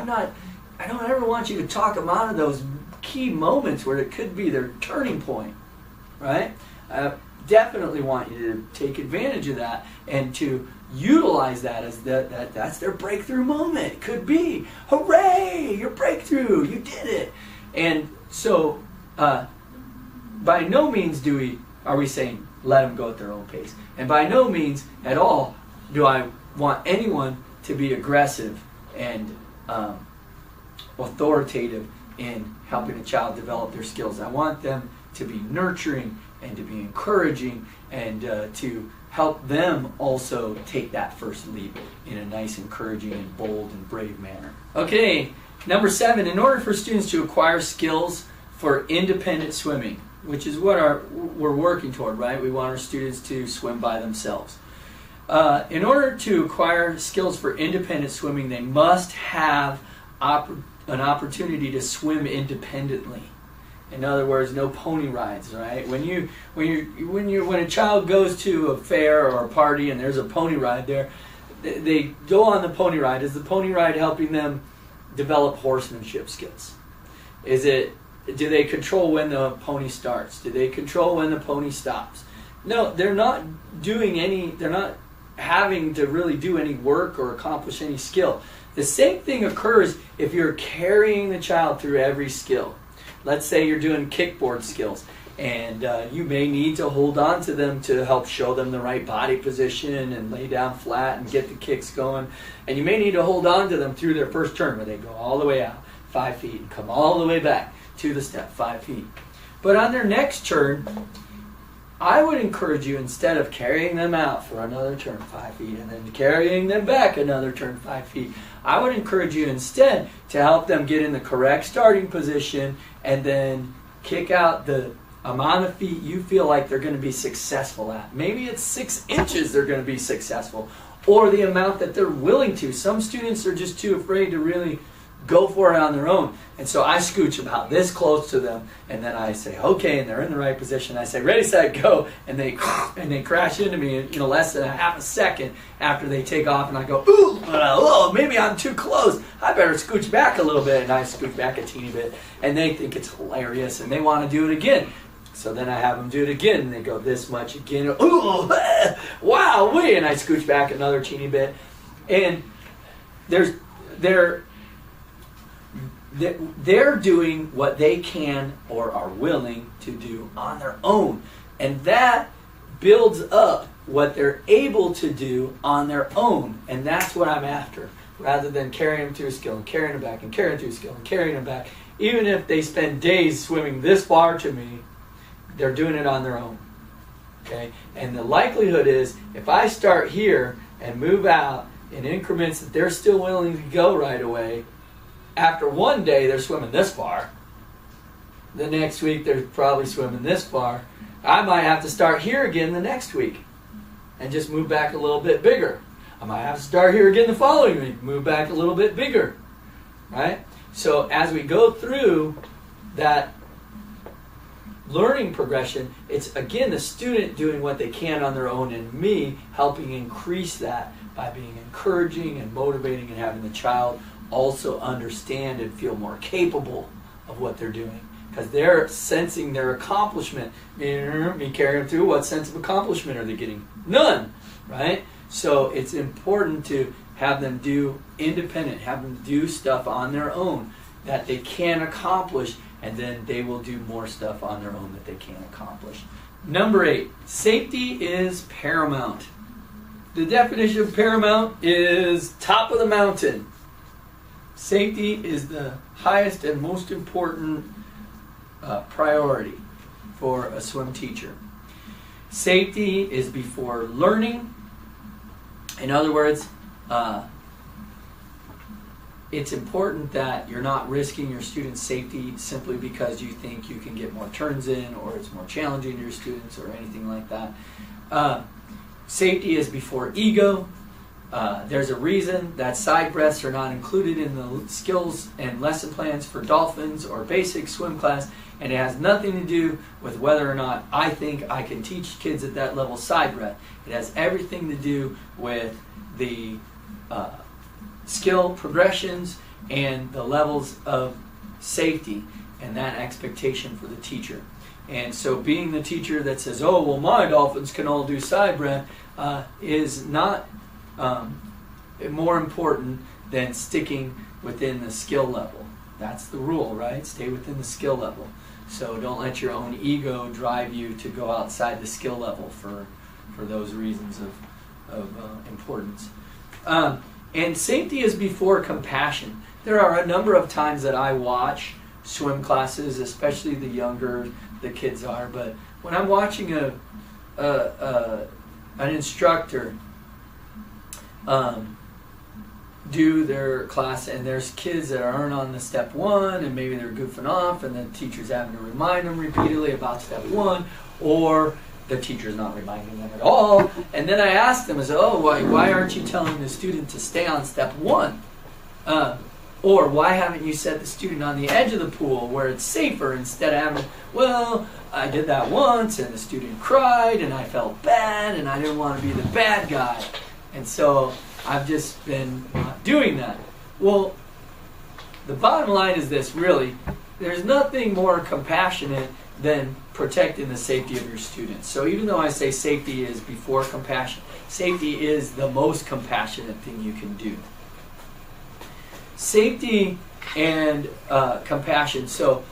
Speaker 1: don't ever want you to talk them out of those key moments where it could be their turning point, right? Definitely want you to take advantage of that and to utilize that as that's their breakthrough moment. It could be, hooray, your breakthrough, you did it. And so by no means are we saying let them go at their own pace. And by no means at all do I want anyone to be aggressive and authoritative in helping a child develop their skills. I want them to be nurturing and to be encouraging and to help them also take that first leap in a nice, encouraging, and bold and brave manner. Okay, number 7, in order for students to acquire skills for independent swimming, which is what we're working toward, right? We want our students to swim by themselves. In order to acquire skills for independent swimming, they must have an opportunity to swim independently. In other words, no pony rides, right? When a child goes to a fair or a party and there's a pony ride there, they go on the pony ride. Is the pony ride helping them develop horsemanship skills? Do they control when the pony starts? Do they control when the pony stops? No, they're not having to really do any work or accomplish any skill. The same thing occurs if you're carrying the child through every skill. Let's say you're doing kickboard skills, and you may need to hold on to them to help show them the right body position and lay down flat and get the kicks going. And you may need to hold on to them through their first turn where they go all the way out 5 feet and come all the way back to the step 5 feet. But on their next turn, I would encourage you, instead of carrying them out for another turn 5 feet and then carrying them back another turn 5 feet, I would encourage you instead to help them get in the correct starting position and then kick out the amount of feet you feel like they're going to be successful at. Maybe it's 6 inches they're going to be successful, or the amount that they're willing to. Some students are just too afraid to really go for it on their own. And so I scooch about this close to them, and then I say, okay, and they're in the right position. I say, ready, set, go, and they crash into me in less than a half a second after they take off, and I go, ooh, maybe I'm too close. I better scooch back a little bit, and I scooch back a teeny bit, and they think it's hilarious, and they want to do it again. So then I have them do it again, and they go this much again. Ooh, wow, and I scooch back another teeny bit, and they're doing what they can or are willing to do on their own. And that builds up what they're able to do on their own. And that's what I'm after. Rather than carrying them through a skill and carrying them back and carrying them through a skill and carrying them back. Even if they spend days swimming this far to me, they're doing it on their own. Okay? And the likelihood is, if I start here and move out in increments that they're still willing to go right away, after one day they're swimming this far. The next week they're probably swimming this far. I might have to start here again the next week and just move back a little bit bigger. I might have to start here again the following week, move back a little bit bigger. Right? So as we go through that learning progression, it's again the student doing what they can on their own and me helping increase that by being encouraging and motivating and having the child also understand and feel more capable of what they're doing, because they're sensing their accomplishment. Me carrying them through, what sense of accomplishment are they getting? None, right? So it's important to have them do independent, have them do stuff on their own that they can accomplish, and then they will do more stuff on their own that they can't accomplish. Number 8, safety is paramount. The definition of paramount is top of the mountain. Safety is the highest and most important priority for a swim teacher. Safety is before learning. In other words, it's important that you're not risking your students' safety simply because you think you can get more turns in or it's more challenging to your students or anything like that. Safety is before ego. There's a reason that side breaths are not included in the skills and lesson plans for dolphins or basic swim class, and it has nothing to do with whether or not I think I can teach kids at that level side breath. It has everything to do with the skill progressions and the levels of safety and that expectation for the teacher. And so being the teacher that says, oh, well, my dolphins can all do side breath is not more important than sticking within the skill level. That's the rule, right? Stay within the skill level. So don't let your own ego drive you to go outside the skill level for those reasons of importance. And safety is before compassion. There are a number of times that I watch swim classes, especially the younger the kids are. But when I'm watching an instructor do their class, and there's kids that aren't on the step one, and maybe they're goofing off, and the teacher's having to remind them repeatedly about step one, or the teacher's not reminding them at all. And then I ask them, I say, oh, why aren't you telling the student to stay on step one? Or why haven't you set the student on the edge of the pool where it's safer, instead of having, well, I did that once and the student cried and I felt bad and I didn't want to be the bad guy. And so I've just been doing that. Well, the bottom line is this, really. There's nothing more compassionate than protecting the safety of your students. So even though I say safety is before compassion, safety is the most compassionate thing you can do. Safety and compassion. So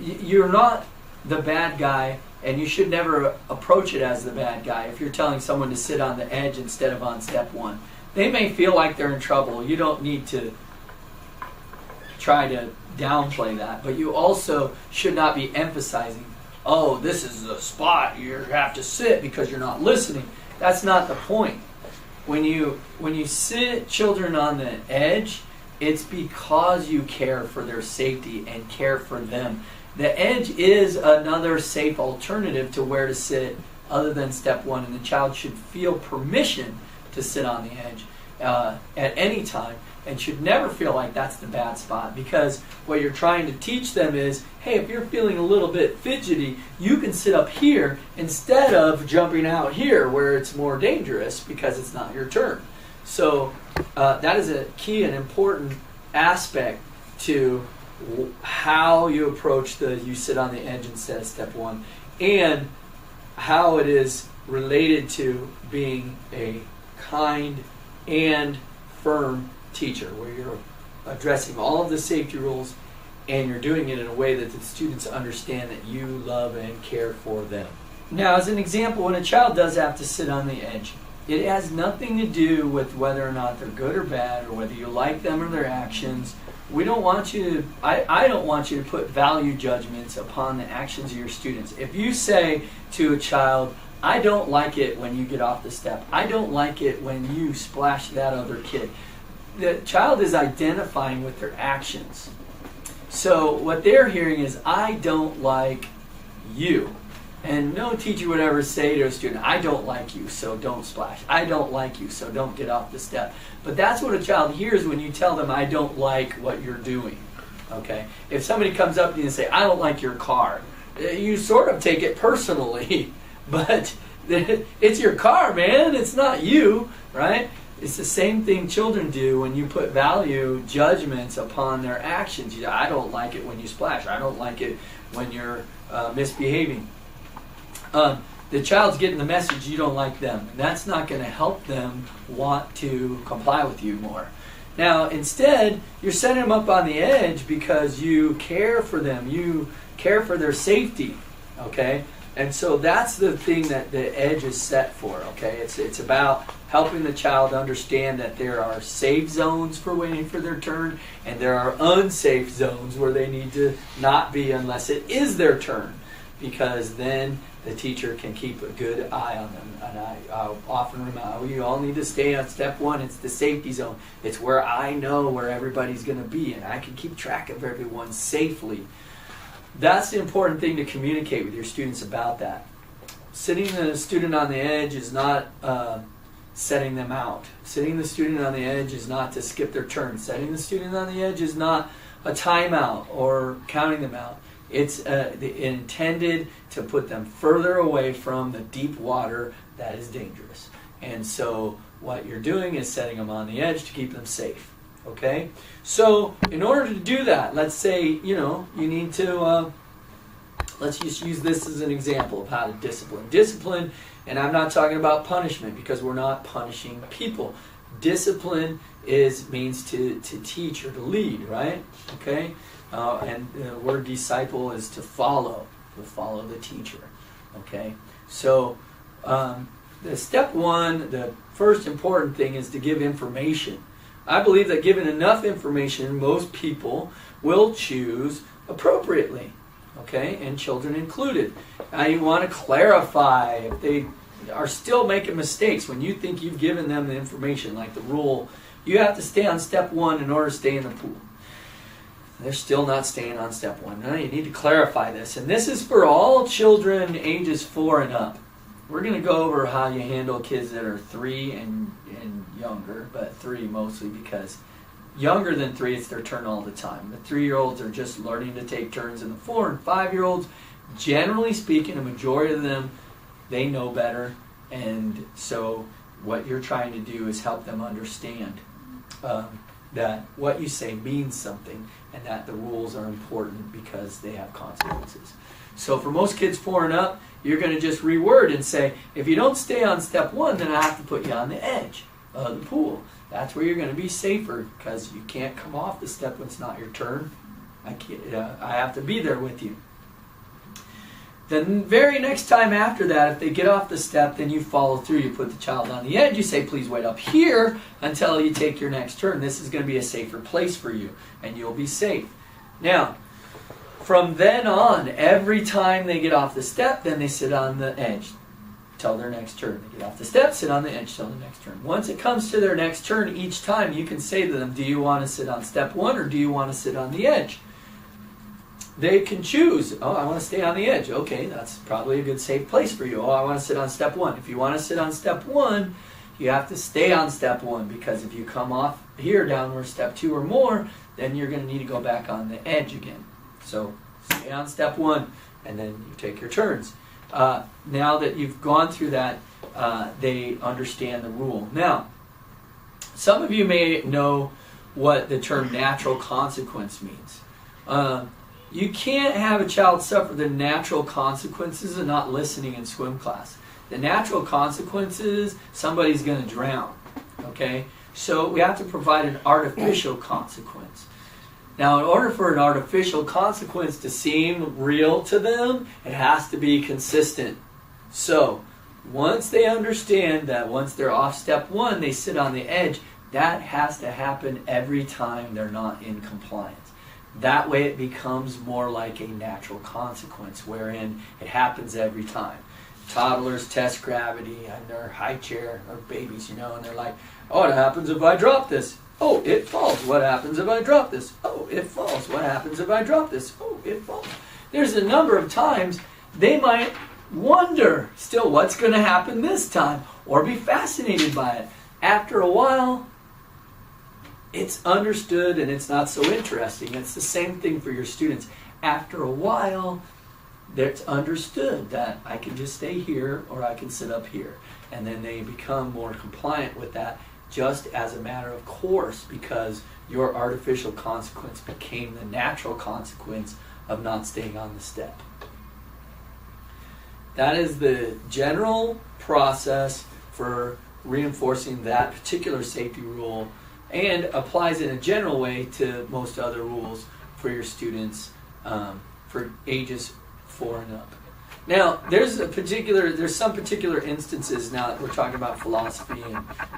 Speaker 1: you're not the bad guy, and you should never approach it as the bad guy. If you're telling someone to sit on the edge instead of on step one, they may feel like they're in trouble. You don't need to try to downplay that, but you also should not be emphasizing, oh, this is the spot you have to sit because you're not listening. That's not the point. When you sit children on the edge, it's because you care for their safety and care for them. The edge is another safe alternative to where to sit other than step one, and the child should feel permission to sit on the edge at any time, and should never feel like that's the bad spot, because what you're trying to teach them is, hey, if you're feeling a little bit fidgety, you can sit up here instead of jumping out here where it's more dangerous because it's not your turn. So that is a key and important aspect to how you approach you sit on the edge instead of step one, and how it is related to being a kind and firm teacher, where you're addressing all of the safety rules and you're doing it in a way that the students understand that you love and care for them. Now, as an example, when a child does have to sit on the edge, it has nothing to do with whether or not they're good or bad, or whether you like them or their actions. We don't want you to, I don't want you to put value judgments upon the actions of your students. If you say to a child, I don't like it when you get off the step, I don't like it when you splash that other kid, the child is identifying with their actions. So what they're hearing is, I don't like you. And no teacher would ever say to a student, I don't like you, so don't splash. I don't like you, so don't get off the step. But that's what a child hears when you tell them, I don't like what you're doing. Okay? If somebody comes up to you and say, I don't like your car, you sort of take it personally. But it's your car, man. It's not you, right? It's the same thing children do when you put value judgments upon their actions. You say, I don't like it when you splash. I don't like it when you're misbehaving. The child's getting the message you don't like them. That's not going to help them want to comply with you more. Now, instead, you're setting them up on the edge because you care for them. You care for their safety, okay? And so that's the thing that the edge is set for, okay? It's about helping the child understand that there are safe zones for waiting for their turn, and there are unsafe zones where they need to not be unless it is their turn, because then the teacher can keep a good eye on them. And I often remind you all need to stay on step one. It's the safety zone. It's where I know where everybody's going to be, and I can keep track of everyone safely. That's the important thing to communicate with your students about that. Sitting the student on the edge is not setting them out. Sitting the student on the edge is not to skip their turn. Setting the student on the edge is not a timeout or counting them out. It's intended to put them further away from the deep water that is dangerous. And so what you're doing is setting them on the edge to keep them safe. Okay? So in order to do that, let's say, you need to, let's just use this as an example of how to discipline. Discipline, and I'm not talking about punishment because we're not punishing people. Discipline means to teach or to lead, right? Okay? And the word disciple is to follow the teacher. Okay? So the step one, the first important thing is to give information. I believe that given enough information, most people will choose appropriately, okay, and children included. Now you want to clarify if they are still making mistakes when you think you've given them the information, like the rule, you have to stay on step 1 in order to stay in the pool. They're still not staying on step 1. Now you need to clarify this. And this is for all children ages 4 and up. We're going to go over how you handle kids that are 3 and younger, but 3 mostly because younger than 3, it's their turn all the time. The 3-year-olds are just learning to take turns, and the 4 and 5-year-olds, generally speaking, a majority of them, they know better. And so what you're trying to do is help them understand that what you say means something, and that the rules are important because they have consequences. So for most kids 4 and up, you're going to just reword and say, if you don't stay on step 1, then I have to put you on the edge of the pool. That's where you're going to be safer, because you can't come off the step when it's not your turn. I have to be there with you. The very next time after that, if they get off the step, then you follow through. You put the child on the edge. You say, please wait up here until you take your next turn. This is going to be a safer place for you, and you'll be safe. Now, from then on, every time they get off the step, then they sit on the edge till their next turn. They get off the step, sit on the edge till the next turn. Once it comes to their next turn, each time you can say to them, do you want to sit on step 1 or do you want to sit on the edge? They can choose. Oh, I want to stay on the edge. Okay, that's probably a good safe place for you. Oh, I want to sit on step 1. If you want to sit on step 1, you have to stay on step 1, because if you come off here down where step 2 or more, then you're going to need to go back on the edge again. So stay on step 1, and then you take your turns. Now that you've gone through that, they understand the rule. Now, some of you may know what the term natural consequence means. You can't have a child suffer the natural consequences of not listening in swim class. The natural consequences, somebody's going to drown. Okay? So we have to provide an artificial consequence. Now, in order for an artificial consequence to seem real to them, it has to be consistent. So, once they understand that once they're off step 1, they sit on the edge, that has to happen every time they're not in compliance. That way it becomes more like a natural consequence, wherein it happens every time. Toddlers test gravity on their high chair, or babies, and they're like, oh, what happens if I drop this? Oh, it falls. What happens if I drop this? Oh, it falls. What happens if I drop this? Oh, it falls. There's a number of times they might wonder still what's going to happen this time, or be fascinated by it. After a while, it's understood and it's not so interesting. It's the same thing for your students. After a while, it's understood that I can just stay here or I can sit up here. And then they become more compliant with that, just as a matter of course, because your artificial consequence became the natural consequence of not staying on the step. That is the general process for reinforcing that particular safety rule, and applies in a general way to most other rules for your students for ages 4 and up. Now, there's some particular instances now that we're talking about philosophy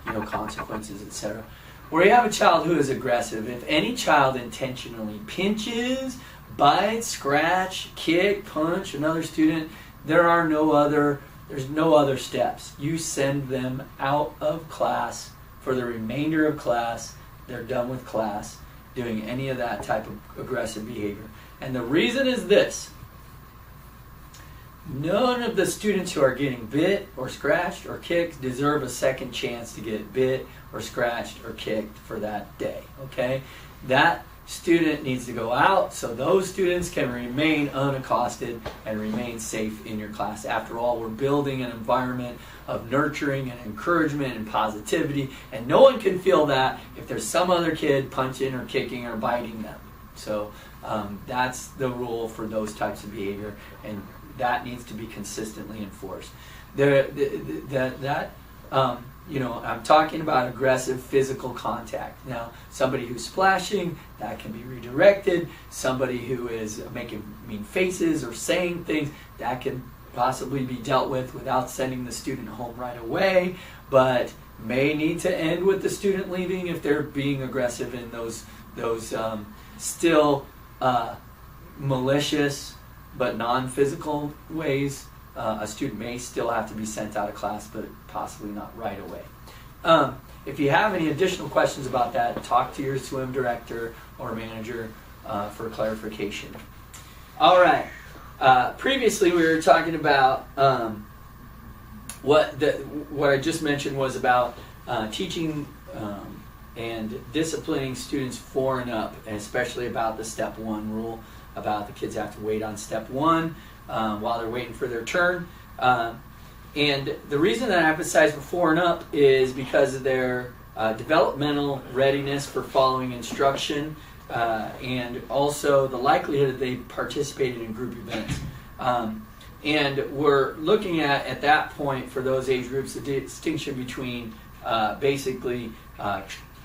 Speaker 1: and consequences, etc., where you have a child who is aggressive. If any child intentionally pinches, bites, scratch, kick, punch another student, there's no other steps. You send them out of class for the remainder of class. They're done with class doing any of that type of aggressive behavior. And the reason is this: none of the students who are getting bit or scratched or kicked deserve a second chance to get bit or scratched or kicked for that day. Okay? That student needs to go out so those students can remain unaccosted and remain safe in your class. After all, we're building an environment of nurturing and encouragement and positivity, and no one can feel that if there's some other kid punching or kicking or biting them. So that's the rule for those types of behavior, and that needs to be consistently enforced. I'm talking about aggressive physical contact. Now, somebody who's splashing, that can be redirected. Somebody who is making mean faces or saying things, that can possibly be dealt with without sending the student home right away, but may need to end with the student leaving if they're being aggressive in those still malicious but non-physical ways, a student may still have to be sent out of class, but possibly not right away. If you have any additional questions about that, talk to your swim director or manager for clarification. All right. Previously, we were talking about what I just mentioned was about teaching and disciplining students 4 and up, and especially about the step 1 rule, about the kids have to wait on step 1 while they're waiting for their turn. And the reason that I emphasize for 4 and up is because of their developmental readiness for following instruction, and also the likelihood that they participated in group events. And we're looking at that point for those age groups, the distinction between basically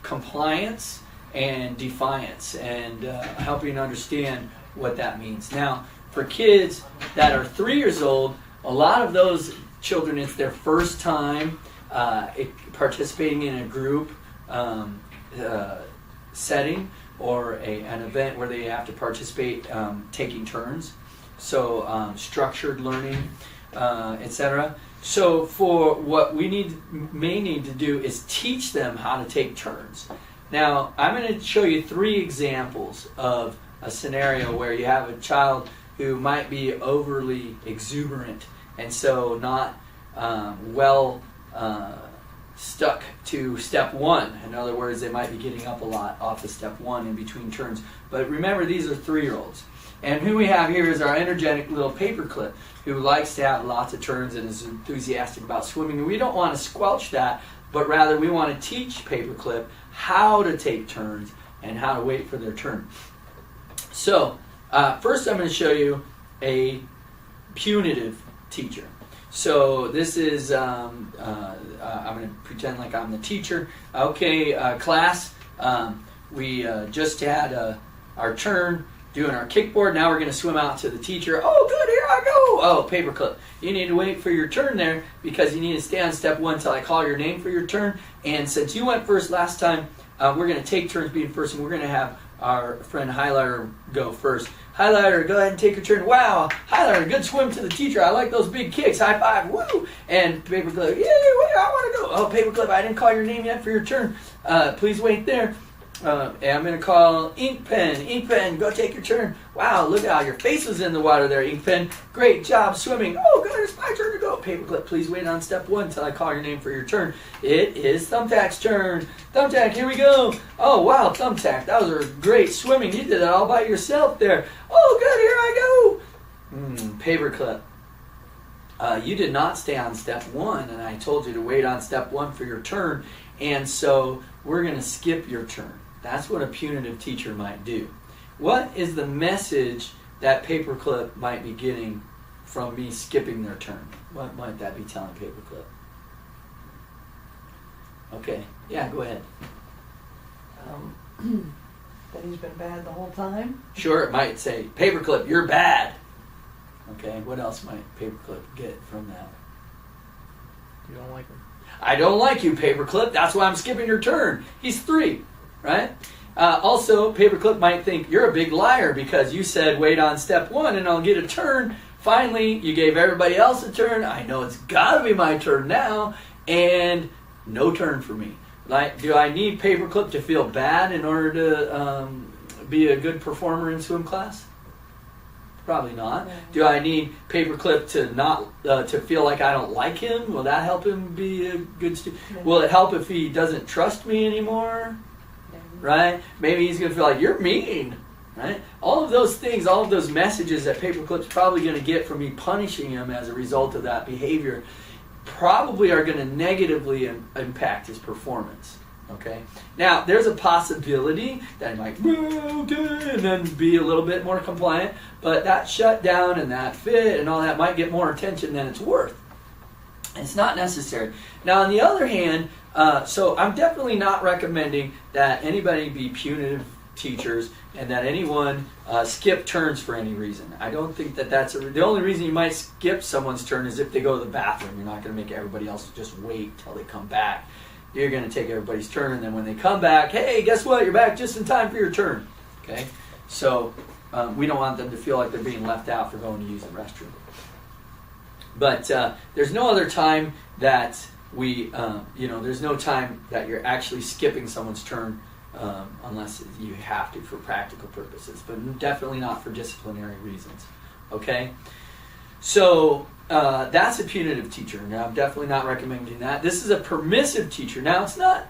Speaker 1: compliance and defiance, and helping understand what that means. Now, for kids that are 3 years old, a lot of those children, it's their first time participating in a group setting or an event where they have to participate taking turns. So structured learning, etc. So for what we may need to do is teach them how to take turns. Now, I'm going to show you 3 examples of a scenario where you have a child who might be overly exuberant and so not stuck to step 1. In other words, they might be getting up a lot off of step 1 in between turns. But remember, these are 3-year-olds. And who we have here is our energetic little paperclip who likes to have lots of turns and is enthusiastic about swimming. And we don't want to squelch that, but rather we want to teach paperclip how to take turns and how to wait for their turn. So first I'm going to show you a punitive teacher. So this is, I'm going to pretend like I'm the teacher. Okay, class, we just had our turn doing our kickboard. Now we're going to swim out to the teacher. Oh, good, here I go. Oh, paperclip. You need to wait for your turn there because you need to stay on step 1 until I call your name for your turn. And since you went first last time, we're going to take turns being first, and we're going to have our friend Highlighter go first. Highlighter, go ahead and take your turn. Wow, Highlighter, good swim to the teacher. I like those big kicks. High five, woo! And paperclip, yeah, I want to go. Oh, paperclip, I didn't call your name yet for your turn. Please wait there. And I'm going to call Ink Pen. Ink Pen, go take your turn. Wow, look how your face was in the water there, Ink Pen. Great job swimming. Oh, good, it's my turn to go. Paperclip, please wait on step 1 until I call your name for your turn. It is Thumbtack's turn. Thumbtack, here we go. Oh, wow, Thumbtack, that was great swimming. You did that all by yourself there. Oh, good, here I go. Paperclip. You did not stay on step 1, and I told you to wait on step 1 for your turn, and so we're going to skip your turn. That's what a punitive teacher might do. What is the message that paperclip might be getting from me skipping their turn? What might that be telling paperclip? Okay, yeah, go ahead.
Speaker 2: That he's been bad the whole time?
Speaker 1: Sure, it might say, paperclip, you're bad. Okay, what else might paperclip get from that?
Speaker 2: You don't like him.
Speaker 1: I don't like you, paperclip. That's why I'm skipping your turn. He's 3, right? Also, paperclip might think you're a big liar because you said wait on step 1 and I'll get a turn. Finally, you gave everybody else a turn. I know it's got to be my turn now, and no turn for me. Like, do I need paperclip to feel bad in order to be a good performer in swim class? Probably not. Do I need paperclip to not to feel like I don't like him? Will that help him be a good student? Will it help if he doesn't trust me anymore? Right? Maybe he's going to feel like you're mean. Right? All of those things, all of those messages that paperclip's probably going to get from me punishing him as a result of that behavior probably are going to negatively impact his performance. Okay. Now, there's a possibility that he might okay, and then be a little bit more compliant, but that shutdown and that fit and all that might get more attention than it's worth. It's not necessary. Now, on the other hand, so I'm definitely not recommending that anybody be punitive teachers and that anyone skip turns for any reason. I don't think that that's the only reason you might skip someone's turn is if they go to the bathroom. You're not going to make everybody else just wait till they come back. You're going to take everybody's turn, and then when they come back, hey, guess what? You're back just in time for your turn. Okay? So we don't want them to feel like they're being left out for going to use the restroom. But there's no other time that there's no time that you're actually skipping someone's turn unless you have to for practical purposes, but definitely not for disciplinary reasons. Okay? So that's a punitive teacher. Now, I'm definitely not recommending that. This is a permissive teacher. Now, it's not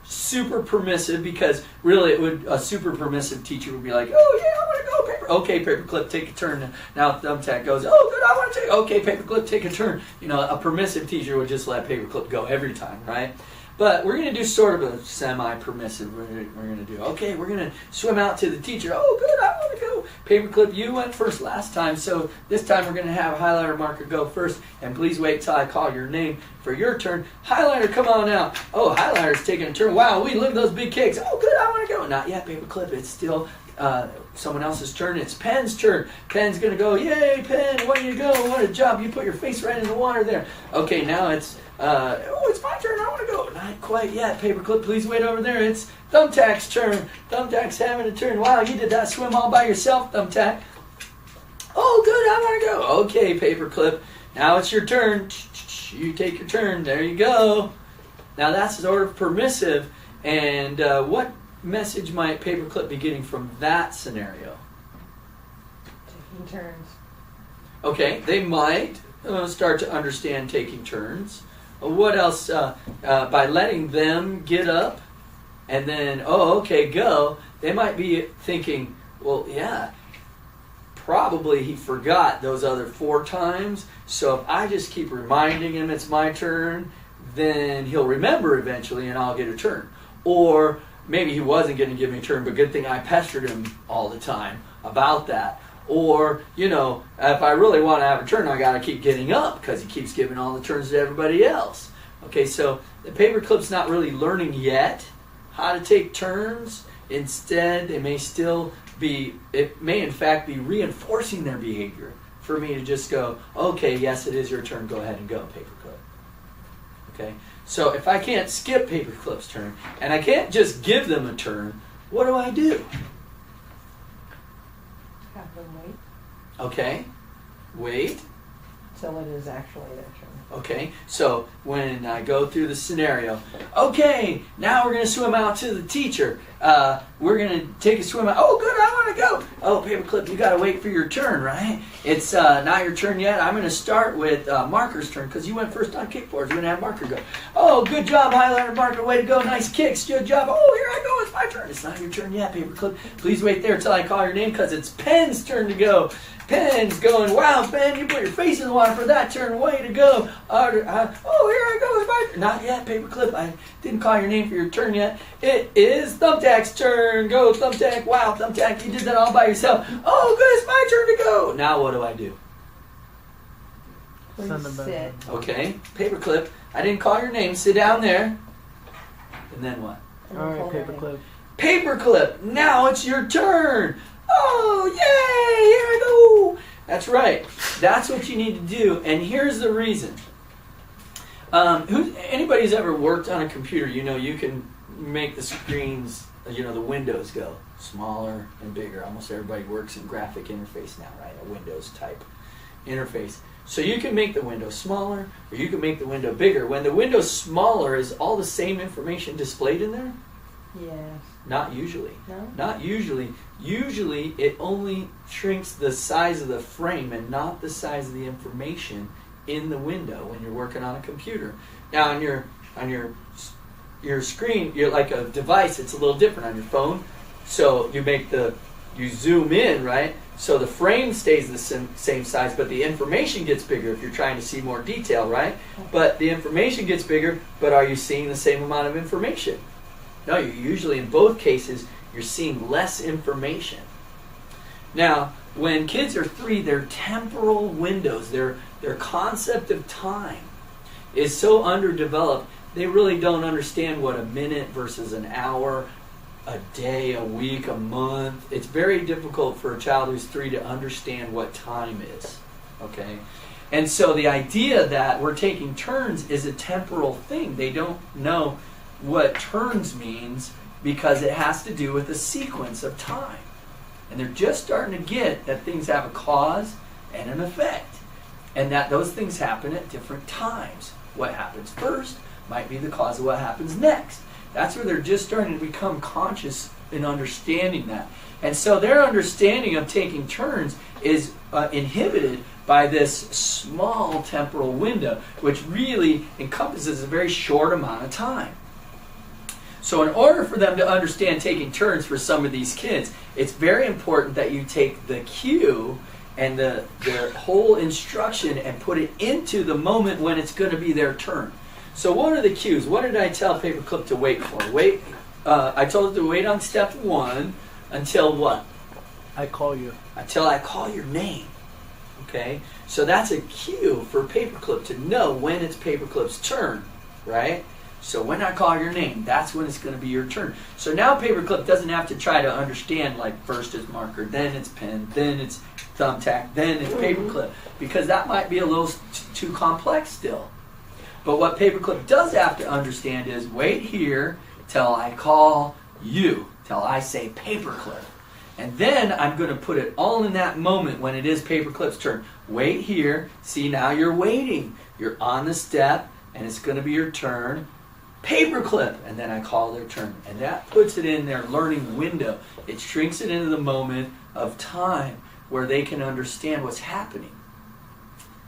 Speaker 1: super permissive because really a super permissive teacher would be like, oh, yeah, I want to go, paper. Okay, paperclip, take a turn. Now, thumbtack goes, oh, good, I want to take, okay, paperclip, take a turn. A permissive teacher would just let paperclip go every time, right? But we're going to do sort of a semi-permissive. We're going to do, okay, we're going to swim out to the teacher. Oh, good, I want to go. Paperclip, you went first last time, so this time we're going to have highlighter marker go first, and please wait till I call your name for your turn. Highlighter, come on out. Oh, highlighter's taking a turn. Wow, look at those big kicks. Oh, good, I want to go. Not yet, paperclip. It's still someone else's turn. It's Pen's turn. Pen's going to go, yay, Pen, way to go. What a job. You put your face right in the water there. Okay, now it's it's my turn. I want to go. Not quite yet. Paperclip, please wait over there. It's Thumbtack's turn. Thumbtack's having a turn. Wow, you did that swim all by yourself, Thumbtack. Oh, good. I want to go. Okay, Paperclip. Now it's your turn. You take your turn. There you go. Now that's sort of permissive. And what message might Paperclip be getting from that scenario?
Speaker 2: Taking turns.
Speaker 1: Okay, they might start to understand taking turns. What else? By letting them get up and then, oh, okay, go, they might be thinking, well, yeah, probably he forgot those other 4 times, so if I just keep reminding him it's my turn, then he'll remember eventually and I'll get a turn. Or maybe he wasn't going to give me a turn, but good thing I pestered him all the time about that. Or, if I really want to have a turn, I got to keep getting up because he keeps giving all the turns to everybody else. Okay, so the paperclip's not really learning yet how to take turns. Instead, it may in fact be reinforcing their behavior for me to just go, okay, yes, it is your turn. Go ahead and go, paperclip. Okay, so if I can't skip paperclip's turn and I can't just give them a turn, what do I do?
Speaker 2: Have them wait
Speaker 1: Okay, wait.
Speaker 2: till it is actually their turn.
Speaker 1: Okay, so when I go through the scenario, okay, now we're going to swim out to the teacher. We're going to take a swim out. Oh, good, I want to go. Oh, Paperclip, you got to wait for your turn, right? It's not your turn yet. I'm going to start with Marker's turn because you went first on kickboards. We're going to have Marker go. Oh, good job, highlighter Marker. Way to go. Nice kicks. Good job. Oh, here I go. It's my turn. It's not your turn yet, Paperclip. Please wait there till I call your name because it's Pen's turn to go. Pen's going, wow, Pen, you put your face in the water for that turn. Way to go. Oh, here I go. It's my turn. Not yet, Paperclip. I didn't call your name for your turn yet. It is Thumbtack's turn. Go, Thumbtack. Wow, Thumbtack, you did that all by yourself. Oh, good. It's my turn to go. Now what do I do?
Speaker 2: Please sit.
Speaker 1: Okay, Paperclip, I didn't call your name. Sit down there. And then what?
Speaker 2: All right, Paperclip.
Speaker 1: Paperclip, now it's your turn. Oh, yay, here I go. That's right. That's what you need to do. And here's the reason. Anybody's ever worked on a computer, you can make the screens, the windows go smaller and bigger. Almost everybody works in graphic interface now, right? A Windows type interface. So you can make the window smaller or you can make the window bigger. When the window's smaller, is all the same information displayed in there?
Speaker 2: Yes.
Speaker 1: Not usually.
Speaker 2: No?
Speaker 1: Not usually. Usually it only shrinks the size of the frame and not the size of the information in the window when you're working on a computer. Now on your screen, you're like a device, it's a little different on your phone. So you zoom in, right? So the frame stays the same size, but the information gets bigger if you're trying to see more detail, right? But the information gets bigger, but are you seeing the same amount of information? No, you usually, in both cases, you're seeing less information. Now, when kids are 3, their temporal windows, their concept of time is so underdeveloped, they really don't understand what a minute versus an hour, a day, a week, a month. It's very difficult for a child who's 3 to understand what time is. Okay? And so the idea that we're taking turns is a temporal thing. They don't know what turns means because it has to do with the sequence of time. And they're just starting to get that things have a cause and an effect. And that those things happen at different times. What happens first might be the cause of what happens next. That's where they're just starting to become conscious in understanding that. And so their understanding of taking turns is inhibited by this small temporal window, which really encompasses a very short amount of time. So in order for them to understand taking turns for some of these kids, it's very important that you take the cue and the whole instruction and put it into the moment when it's going to be their turn. So what are the cues? What did I tell Paperclip to wait for? I told it to wait on step 1 until what?
Speaker 3: I call you.
Speaker 1: Until I call your name. Okay? So that's a cue for Paperclip to know when it's Paperclip's turn, right? So when I call your name, that's when it's going to be your turn. So now Paperclip doesn't have to try to understand, like, first it's marker, then it's pen, then it's thumbtack, then it's Paperclip, because that might be a little too complex still. But what Paperclip does have to understand is wait here till I call you, till I say Paperclip. And then I'm going to put it all in that moment when it is Paperclip's turn. Wait here. See, now you're waiting. You're on the step, and it's going to be your turn. Paperclip, and then I call their turn. And that puts it in their learning window. It shrinks it into the moment of time where they can understand what's happening.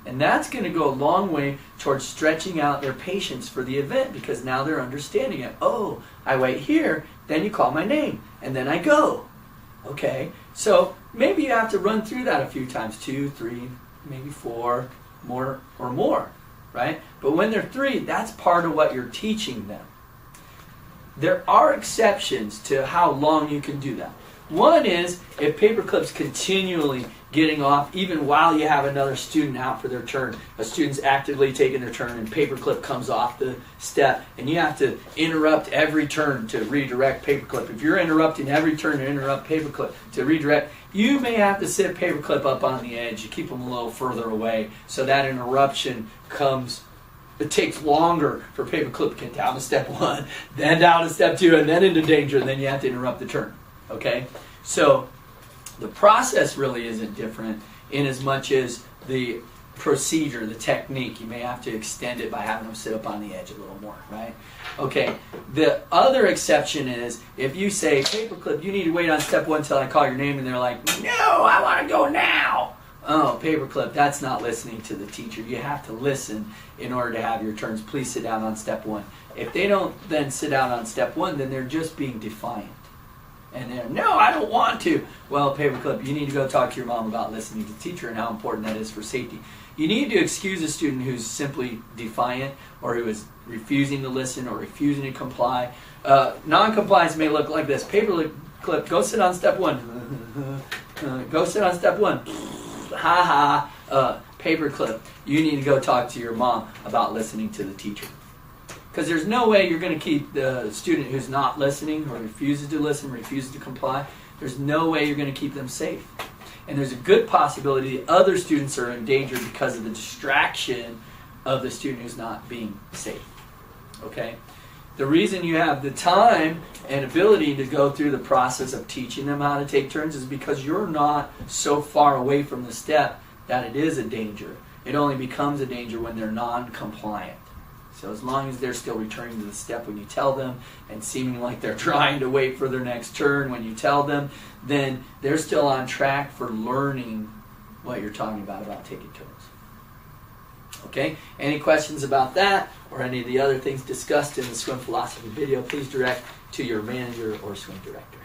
Speaker 1: And that's going to go a long way towards stretching out their patience for the event, because now they're understanding it. Oh, I wait here, then you call my name, and then I go. Okay, so maybe you have to run through that a few times, 2, 3, maybe 4, more or more, right? But when they're 3, that's part of what you're teaching them. There are exceptions to how long you can do that. One is if Paperclip's continually getting off, even while you have another student out for their turn. A student's actively taking their turn and Paperclip comes off the step, and you have to interrupt every turn to redirect Paperclip. If you're interrupting every turn to interrupt Paperclip to redirect, you may have to sit Paperclip up on the edge. You keep them a little further away so that interruption comes. It takes longer for Paperclip to get down to step 1, then down to step 2, and then into danger, and then you have to interrupt the turn. Okay? So the process really isn't different in as much as the procedure, the technique. You may have to extend it by having them sit up on the edge a little more, right? Okay, the other exception is if you say, Paperclip, you need to wait on step 1 until I call your name, and they're like, no, I want to go now. Oh, Paperclip, that's not listening to the teacher. You have to listen in order to have your turns. Please sit down on step 1. If they don't then sit down on step 1, then they're just being defiant. And they're, no, I don't want to. Well, Paperclip, you need to go talk to your mom about listening to the teacher and how important that is for safety. You need to excuse a student who's simply defiant or who is refusing to listen or refusing to comply. Non-compliance may look like this. Paperclip, go sit on step 1. Go sit on step 1. Ha ha. Paperclip, you need to go talk to your mom about listening to the teacher. Because there's no way you're going to keep the student who's not listening or refuses to listen, refuses to comply, there's no way you're going to keep them safe. And there's a good possibility that other students are in danger because of the distraction of the student who's not being safe. Okay? The reason you have the time and ability to go through the process of teaching them how to take turns is because you're not so far away from the step that it is a danger. It only becomes a danger when they're non-compliant. So as long as they're still returning to the step when you tell them and seeming like they're trying to wait for their next turn when you tell them, then they're still on track for learning what you're talking about taking turns. Okay? Any questions about that or any of the other things discussed in the swim philosophy video, please direct to your manager or swim director.